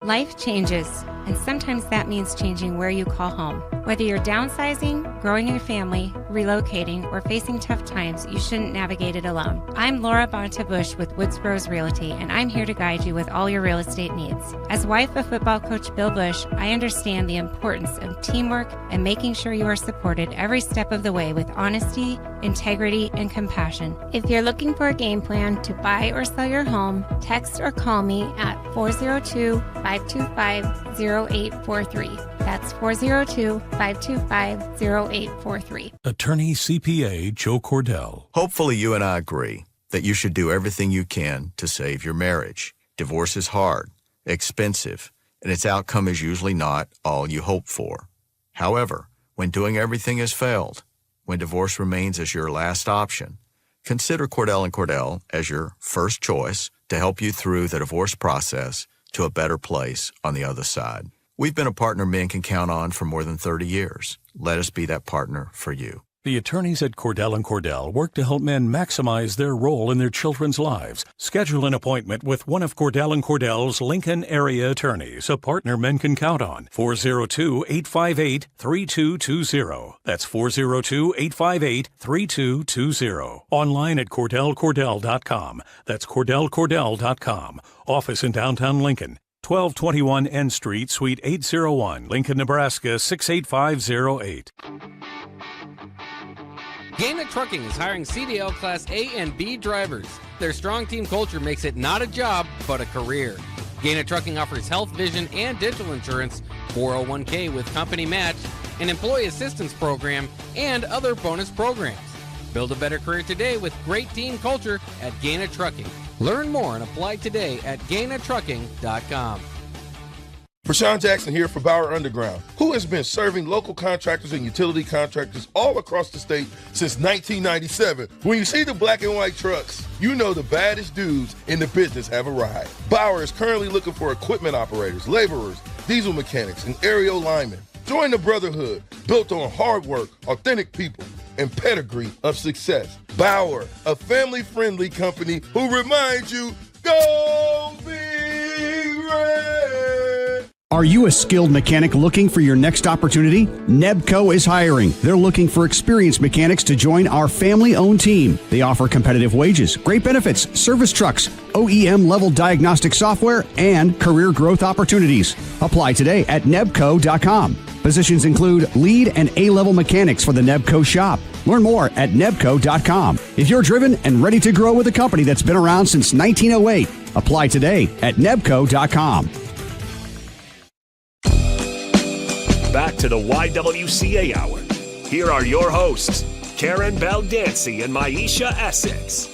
[SPEAKER 14] Life changes, and sometimes that means changing where you call home. Whether you're downsizing, growing your family, relocating, or facing tough times, you shouldn't navigate it alone. I'm Laura Bonta-Bush with Woods Bros Realty, and I'm here to guide you with all your real estate needs. As wife of football coach Bill Bush, I understand the importance of teamwork and making sure you are supported every step of the way with honesty, integrity, and compassion. If you're looking for a game plan to buy or sell your home, text or call me at 402-525-0843. That's 402 525-0843.
[SPEAKER 1] Attorney CPA Joe Cordell.
[SPEAKER 15] Hopefully you and I agree that you should do everything you can to save your marriage. Divorce is hard, expensive, and its outcome is usually not all you hope for. However, when doing everything has failed, when divorce remains as your last option, consider Cordell & Cordell as your first choice to help you through the divorce process to a better place on the other side. We've been a partner men can count on for more than 30 years. Let us be that partner for you.
[SPEAKER 1] The attorneys at Cordell & Cordell work to help men maximize their role in their children's lives. Schedule an appointment with one of Cordell & Cordell's Lincoln area attorneys, a partner men can count on. 402-858-3220. That's 402-858-3220. Online at CordellCordell.com. That's CordellCordell.com. Office in downtown Lincoln. 1221 N Street, Suite 801, Lincoln, Nebraska 68508.
[SPEAKER 13] Gaina Trucking is hiring CDL Class A and B drivers. Their strong team culture makes it not a job, but a career. Gaina Trucking offers health, vision, and dental insurance, 401k with company match, an employee assistance program, and other bonus programs. Build a better career today with great team culture at Gaina Trucking. Learn more and apply today at GainaTrucking.com.
[SPEAKER 16] Prashawn Jackson here for Bauer Underground, who has been serving local contractors and utility contractors all across the state since 1997. When you see the black and white trucks, you know the baddest dudes in the business have arrived. Bauer is currently looking for equipment operators, laborers, diesel mechanics, and aerial linemen. Join the brotherhood built on hard work, authentic people, and pedigree of success. Bauer, a family-friendly company who reminds you, go Big Red!
[SPEAKER 17] Are you a skilled mechanic looking for your next opportunity? Nebco is hiring. They're looking for experienced mechanics to join our family-owned team. They offer competitive wages, great benefits, service trucks, OEM-level diagnostic software, and career growth opportunities. Apply today at nebco.com. Positions include lead and A-level mechanics for the Nebco shop. Learn more at nebco.com. If you're driven and ready to grow with a company that's been around since 1908, apply today at nebco.com.
[SPEAKER 1] Back to the YWCA Hour. Here are your hosts, Karen Baldancy and Maisha Essex.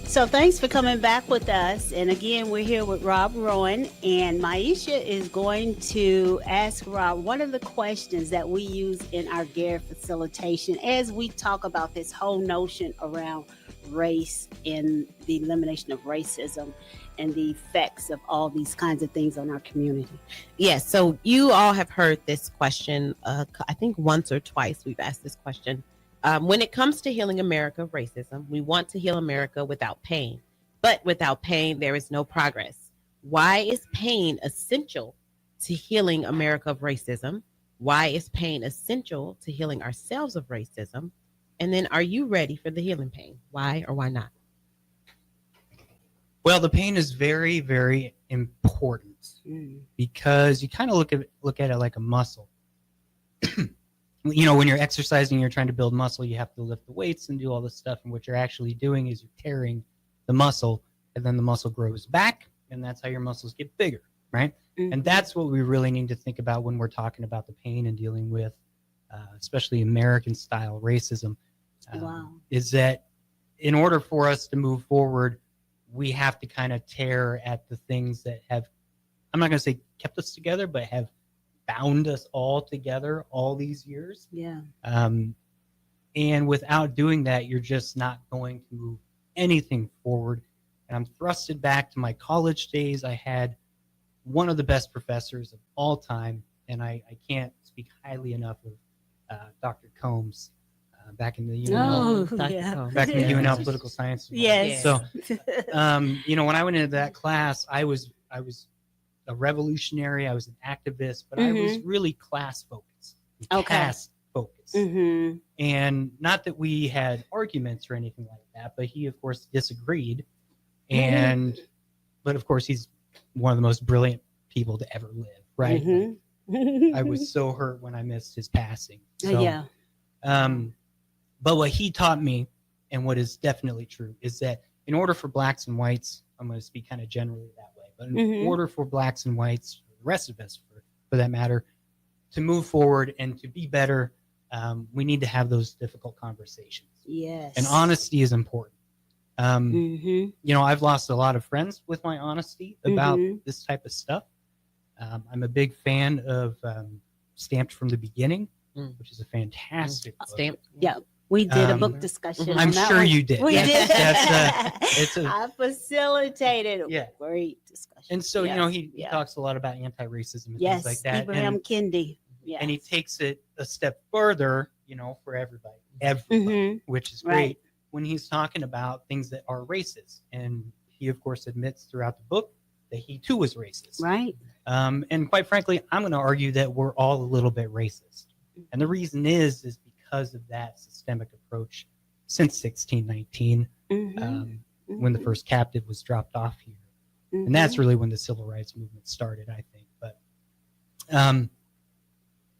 [SPEAKER 2] So thanks for coming back with us. And again, we're here with Rob Rowan, and Maisha is going to ask Rob one of the questions that we use in our GARE facilitation as we talk about this whole notion around race and the elimination of racism and the effects of all these kinds of things on our community.
[SPEAKER 4] Yes. So you all have heard this question, I think once or twice we've asked this question. When it comes to healing America of racism, we want to heal America without pain. But without pain, there is no progress. Why is pain essential to healing America of racism? Why is pain essential to healing ourselves of racism? And then, are you ready for the healing pain? Why or why not?
[SPEAKER 3] Well, the pain is very, very important because you kind of look at it like a muscle. You know, when you're exercising, you're trying to build muscle, you have to lift the weights and do all this stuff. And what you're actually doing is you're tearing the muscle, and then the muscle grows back, and that's how your muscles get bigger, right? Mm-hmm. And that's what we really need to think about when we're talking about the pain and dealing with, especially American-style racism, is that in order for us to move forward, we have to kind of tear at the things that have, I'm not going to say kept us together, but have bound us all together all these years.
[SPEAKER 2] Yeah.
[SPEAKER 3] And without doing that, you're just not going to move anything forward. And I'm thrusted back to my college days. I had one of the best professors of all time, and I can't speak highly enough of Dr. Combs back in the UNL, back in the UNL political science.
[SPEAKER 2] Yes.
[SPEAKER 3] So, you know, when I went into that class, I was a revolutionary, I was an activist, but I was really class focused, caste focused. And not that we had arguments or anything like that, but he of course disagreed. And but of course he's one of the most brilliant people to ever live, right? I was so hurt when I missed his passing. So,
[SPEAKER 2] Yeah.
[SPEAKER 3] But what he taught me, and what is definitely true, is that in order for blacks and whites, I'm going to speak kind of generally that way, but in order for blacks and whites, the rest of us for that matter, to move forward and to be better, we need to have those difficult conversations.
[SPEAKER 2] Yes.
[SPEAKER 3] And honesty is important. You know, I've lost a lot of friends with my honesty about this type of stuff. I'm a big fan of Stamped from the Beginning, which is a fantastic book.
[SPEAKER 4] Stamped.
[SPEAKER 2] Yeah. We did a book discussion.
[SPEAKER 3] I'm
[SPEAKER 2] on that
[SPEAKER 3] sure
[SPEAKER 2] one.
[SPEAKER 3] you did.
[SPEAKER 2] We did.
[SPEAKER 3] I
[SPEAKER 2] I facilitated a
[SPEAKER 3] Yeah.
[SPEAKER 2] great discussion.
[SPEAKER 3] And so, you know, he
[SPEAKER 2] Yeah.
[SPEAKER 3] talks a lot about anti-racism and
[SPEAKER 2] Yes,
[SPEAKER 3] things like that.
[SPEAKER 2] Ibrahim
[SPEAKER 3] and,
[SPEAKER 2] Kendi. Yeah.
[SPEAKER 3] and he takes it a step further, you know, for everybody, which is great
[SPEAKER 2] Right.
[SPEAKER 3] when he's talking about things that are racist. And he, of course, admits throughout the book that he too was racist.
[SPEAKER 2] Right.
[SPEAKER 3] And quite frankly, I'm going to argue that we're all a little bit racist. And the reason is because of that systemic approach since 1619, when the first captive was dropped off here. And that's really when the civil rights movement started, I think. But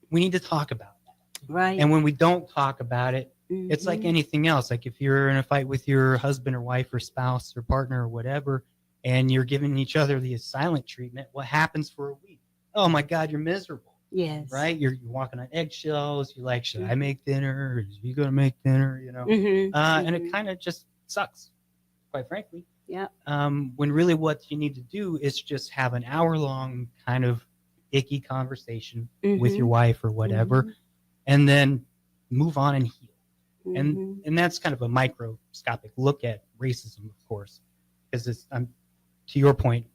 [SPEAKER 3] we need to talk about that.
[SPEAKER 2] Right.
[SPEAKER 3] And when we don't talk about it, it's like anything else. Like if you're in a fight with your husband or wife or spouse or partner or whatever, and you're giving each other the silent treatment, what happens for a week? Oh my God, you're miserable.
[SPEAKER 2] Yes.
[SPEAKER 3] Right? You're walking on eggshells. You're like, should I make dinner? Are you going to make dinner? You know? And it kind of just sucks, quite frankly.
[SPEAKER 2] Yeah.
[SPEAKER 3] When really what you need to do is just have an hour-long kind of icky conversation with your wife or whatever, and then move on and heal. And that's kind of a microscopic look at racism, of course, because to your point,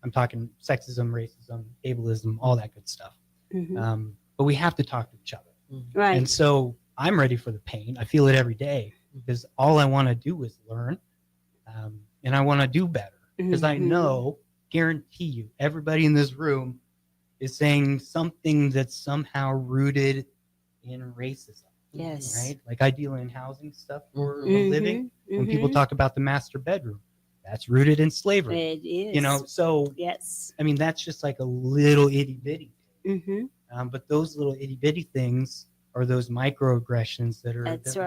[SPEAKER 3] I'm talking sexism, racism, ableism, all that good stuff. But we have to talk to each other.
[SPEAKER 2] Right.
[SPEAKER 3] And so I'm ready for the pain. I feel it every day because all I want to do is learn, and I want to do better because I know, guarantee you, everybody in this room is saying something that's somehow rooted in racism.
[SPEAKER 2] Yes.
[SPEAKER 3] Right? Like I deal in housing stuff for a living. When people talk about the master bedroom, that's rooted in slavery.
[SPEAKER 2] It is.
[SPEAKER 3] You know, so
[SPEAKER 2] yes.
[SPEAKER 3] I mean, that's just like a little itty bitty. But those little itty bitty things are those microaggressions that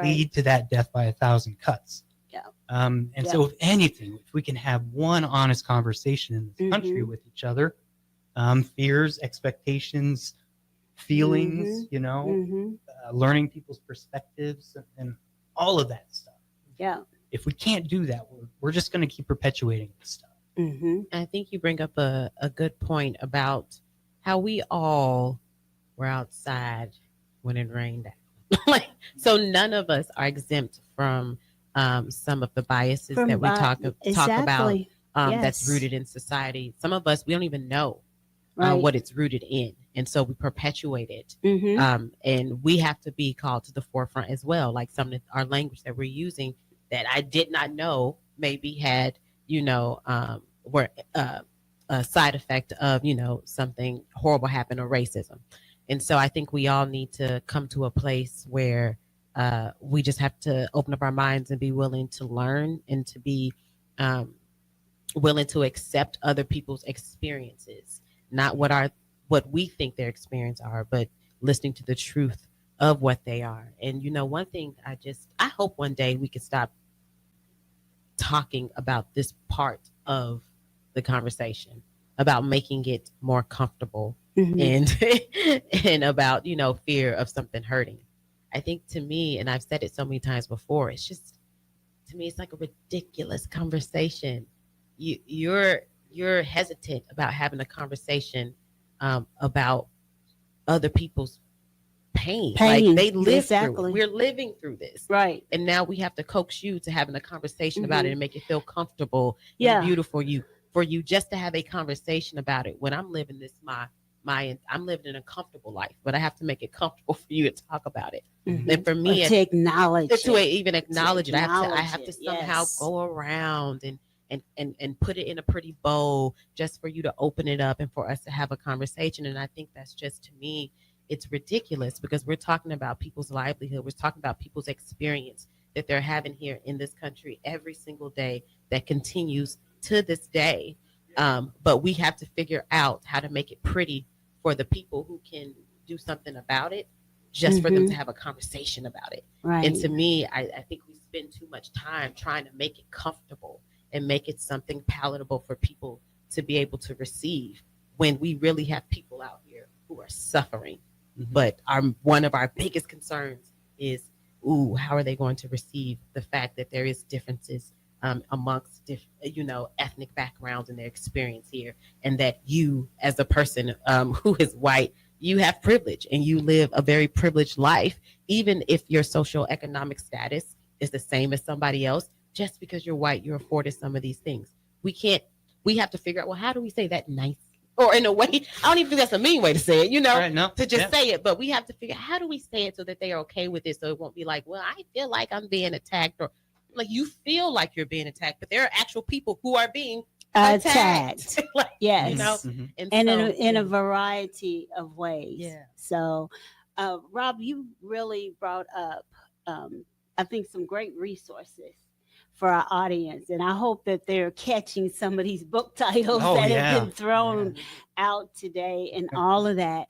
[SPEAKER 3] lead to that death by 1,000 cuts.
[SPEAKER 2] Yeah.
[SPEAKER 3] So if anything, if we can have one honest conversation in this country with each other, fears, expectations, feelings, you know, learning people's perspectives and all of that stuff.
[SPEAKER 2] Yeah.
[SPEAKER 3] If we can't do that, we're just going to keep perpetuating this stuff.
[SPEAKER 4] I think you bring up a good point about how we all were outside when it rained. Like, so none of us are exempt from some of the biases that we talk about that's rooted in society. Some of us, we don't even know what it's rooted in. And so we perpetuate it. And we have to be called to the forefront as well. Like some of our language that we're using that I did not know maybe had, you know, were a side effect of, you know, something horrible happened or racism. And so I think we all need to come to a place where we just have to open up our minds and be willing to learn and to be willing to accept other people's experiences, not what we think their experience are, but listening to the truth of what they are. And, you know, one thing I hope one day we could stop talking about this part of the conversation about making it more comfortable and about, you know, fear of something hurting. I think to me, and I've said it so many times before, it's just, to me, it's like a ridiculous conversation. You're hesitant about having a conversation about other people's pain. Like they live through it. We're living through this.
[SPEAKER 2] Right.
[SPEAKER 4] And now we have to coax you to having a conversation about it and make it feel comfortable and beautiful for you just to have a conversation about it. When I'm living this, I'm living in a comfortable life, but I have to make it comfortable for you to talk about it. And for me,
[SPEAKER 2] to acknowledge it.
[SPEAKER 4] Even acknowledge it. I have to somehow go around and put it in a pretty bowl just for you to open it up and for us to have a conversation. And I think that's just, to me, it's ridiculous because we're talking about people's livelihood. We're talking about people's experience that they're having here in this country every single day that continues to this day. But we have to figure out how to make it pretty for the people who can do something about it, just for them to have a conversation about it.
[SPEAKER 2] Right.
[SPEAKER 4] And to me, I think we spend too much time trying to make it comfortable and make it something palatable for people to be able to receive, when we really have people out here who are suffering. But one of our biggest concerns is, how are they going to receive the fact that there is differences amongst ethnic backgrounds and their experience here, and that you, as a person who is white, you have privilege and you live a very privileged life, even if your social economic status is the same as somebody else. Just because you're white, you're afforded some of these things. We have to figure out, well, how do we say that nice? Or in a way, I don't even think that's a mean way to say it, to just say it. But we have to figure out, how do we say it so that they are okay with it, so it won't be like, well, I feel like I'm being attacked, or like you feel like you're being attacked, but there are actual people who are being attacked. Like,
[SPEAKER 2] Yes.
[SPEAKER 4] And
[SPEAKER 2] in a variety of ways.
[SPEAKER 4] Yeah.
[SPEAKER 2] So, Rob, you really brought up, I think, some great resources for our audience, and I hope that they're catching some of these book titles that have been thrown out today and all of that.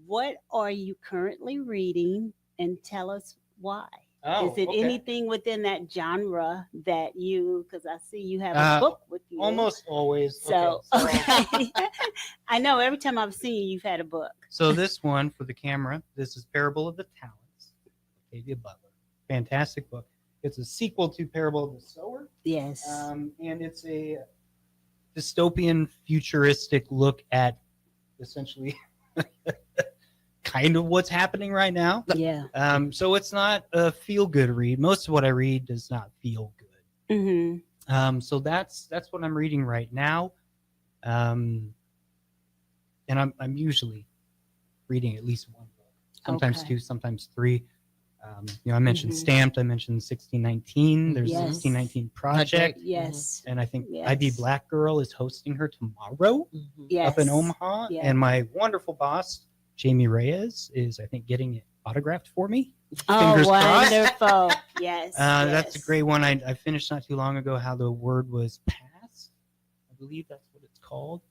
[SPEAKER 2] What are you currently reading, and tell us why? Is it anything within that genre that because I see you have a book with you?
[SPEAKER 3] Almost always.
[SPEAKER 2] So, okay. I know every time I've seen you, you've had a book.
[SPEAKER 3] So this one for the camera, this is Parable of the Talents, Octavia Butler. Fantastic book. It's a sequel to Parable of the Sower.
[SPEAKER 2] Yes.
[SPEAKER 3] And it's a dystopian, futuristic look at essentially kind of what's happening right now.
[SPEAKER 2] Yeah.
[SPEAKER 3] So it's not a feel-good read. Most of what I read does not feel good. So that's what I'm reading right now. And I'm usually reading at least one book, sometimes two, sometimes three. I mentioned Stamped. I mentioned 1619. There's a 1619 Project.
[SPEAKER 2] Yes.
[SPEAKER 3] And I think IB Black Girl is hosting her tomorrow up in Omaha.
[SPEAKER 2] Yes.
[SPEAKER 3] And my wonderful boss, Jamie Reyes, is, I think, getting it autographed for me.
[SPEAKER 2] Oh,
[SPEAKER 3] Fingers crossed.
[SPEAKER 2] wonderful. Yes.
[SPEAKER 3] That's a great one. I finished not too long ago, How the Word Was Passed. I believe that's what it's called.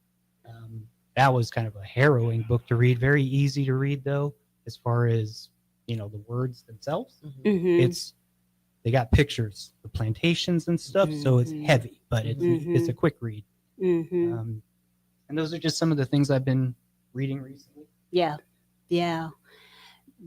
[SPEAKER 3] That was kind of a harrowing book to read. Very easy to read, though, as far as the words themselves. They got pictures, the plantations and stuff, so it's heavy, but it's a quick read. And those are just some of the things I've been reading recently.
[SPEAKER 2] Yeah.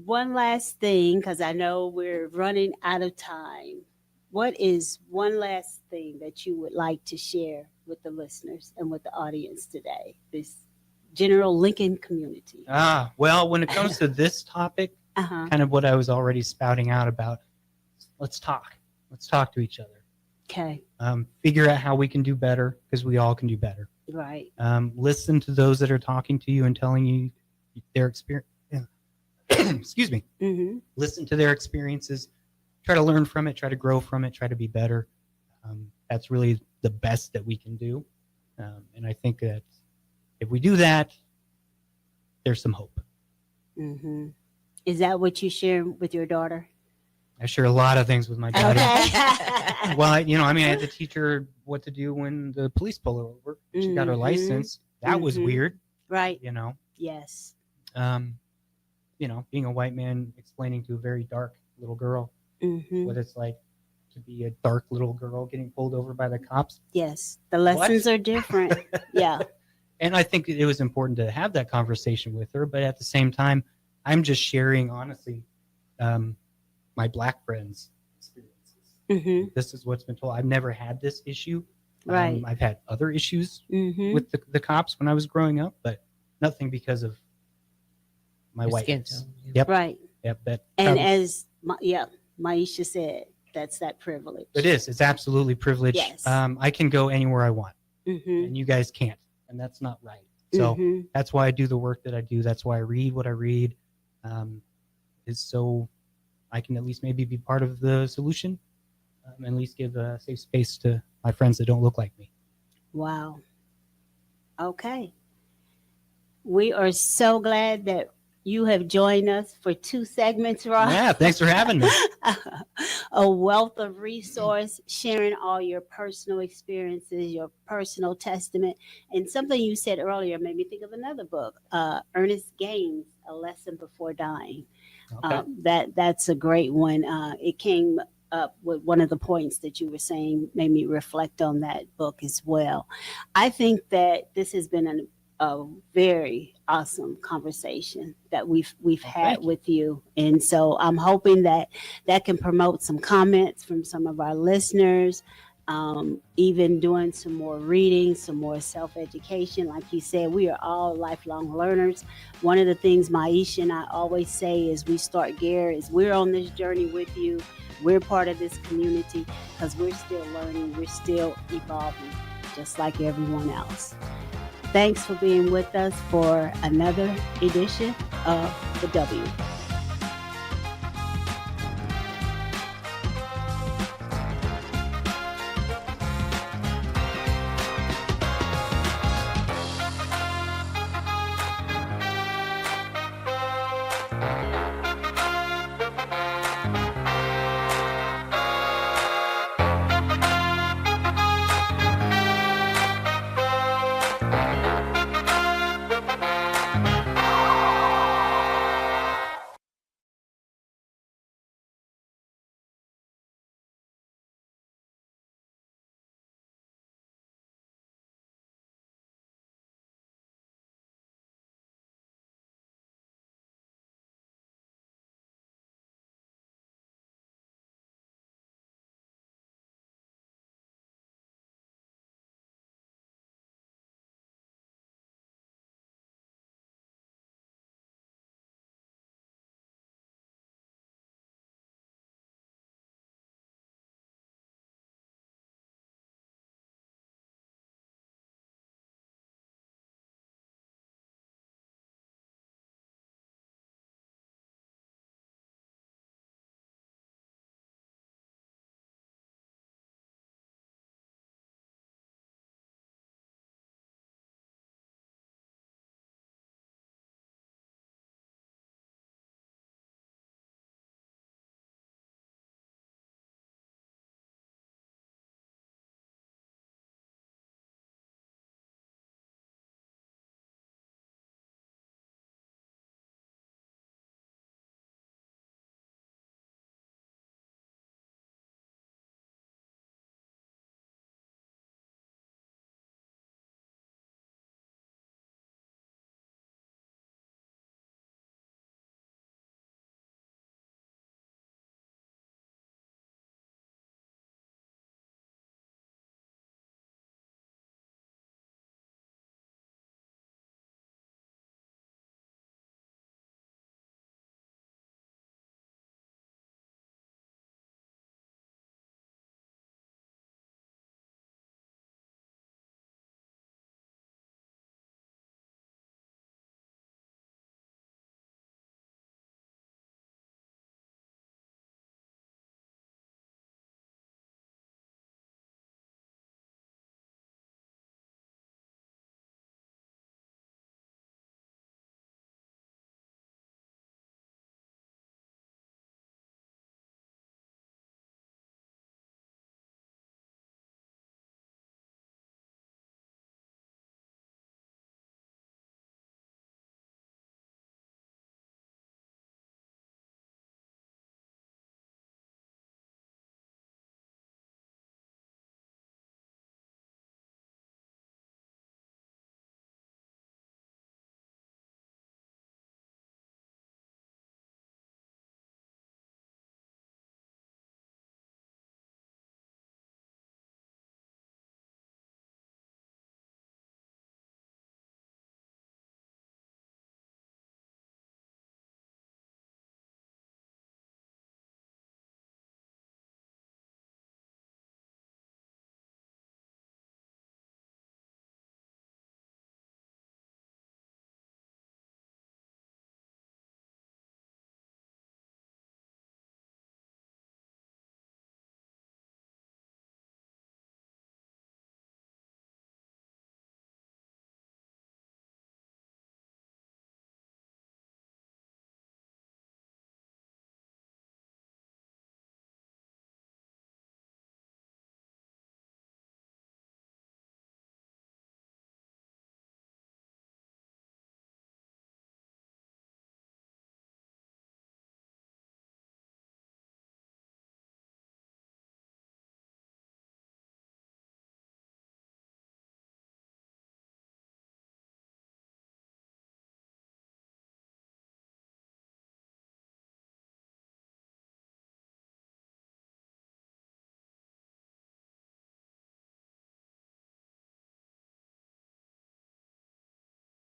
[SPEAKER 2] One last thing, because I know we're running out of time. What is one last thing that you would like to share with the listeners and with the audience today, this general Lincoln community?
[SPEAKER 3] Well, when it comes to this topic, kind of what I was already spouting out about, let's talk to each other.
[SPEAKER 2] Okay.
[SPEAKER 3] Figure out how we can do better, because we all can do better.
[SPEAKER 2] Right.
[SPEAKER 3] Listen to those that are talking to you and telling you their experience. Excuse me. Listen to their experiences. Try to learn from it. Try to grow from it. Try to be better. That's really the best that we can do. And I think that if we do that, there's some hope.
[SPEAKER 2] Is that what you share with your daughter?
[SPEAKER 3] I share a lot of things with my daughter.
[SPEAKER 2] Okay.
[SPEAKER 3] Well, I had to teach her what to do when the police pull her over. She got her license. That was weird.
[SPEAKER 2] Right.
[SPEAKER 3] Yes. Being a white man explaining to a very dark little girl what it's like to be a dark little girl getting pulled over by the cops.
[SPEAKER 2] Yes. The lessons are different. Yeah.
[SPEAKER 3] And I think it was important to have that conversation with her, but at the same time, I'm just sharing, honestly, my Black friends' experiences. This is what's been told. I've never had this issue.
[SPEAKER 2] Right.
[SPEAKER 3] I've had other issues with the cops when I was growing up, but nothing because of my whiteness. Yep.
[SPEAKER 2] Right.
[SPEAKER 3] Yep.
[SPEAKER 2] And as Maisha said, that's that privilege.
[SPEAKER 3] It is. It's absolutely privilege.
[SPEAKER 2] Yes.
[SPEAKER 3] I can go anywhere I want, and you guys can't, and that's not right. So that's why I do the work that I do. That's why I read what I read, is so I can at least maybe be part of the solution, and at least give a safe space to my friends that don't look like me.
[SPEAKER 2] Wow. Okay. We are so glad that You have joined us for 2 segments, Rob.
[SPEAKER 3] Yeah, thanks for having me.
[SPEAKER 2] A wealth of resource, sharing all your personal experiences, your personal testament. And something you said earlier made me think of another book, Ernest Gaines, A Lesson Before Dying.
[SPEAKER 3] Okay.
[SPEAKER 2] That's a great one. It came up with one of the points that you were saying, made me reflect on that book as well. I think that this has been a very awesome conversation that we've had with you. And so I'm hoping that can promote some comments from some of our listeners, even doing some more reading, some more self-education. Like you said, we are all lifelong learners. One of the things Maisha and I always say is we start GARE is we're on this journey with you. We're part of this community because we're still learning, we're still evolving, just like everyone else. Thanks for being with us for another edition of The W.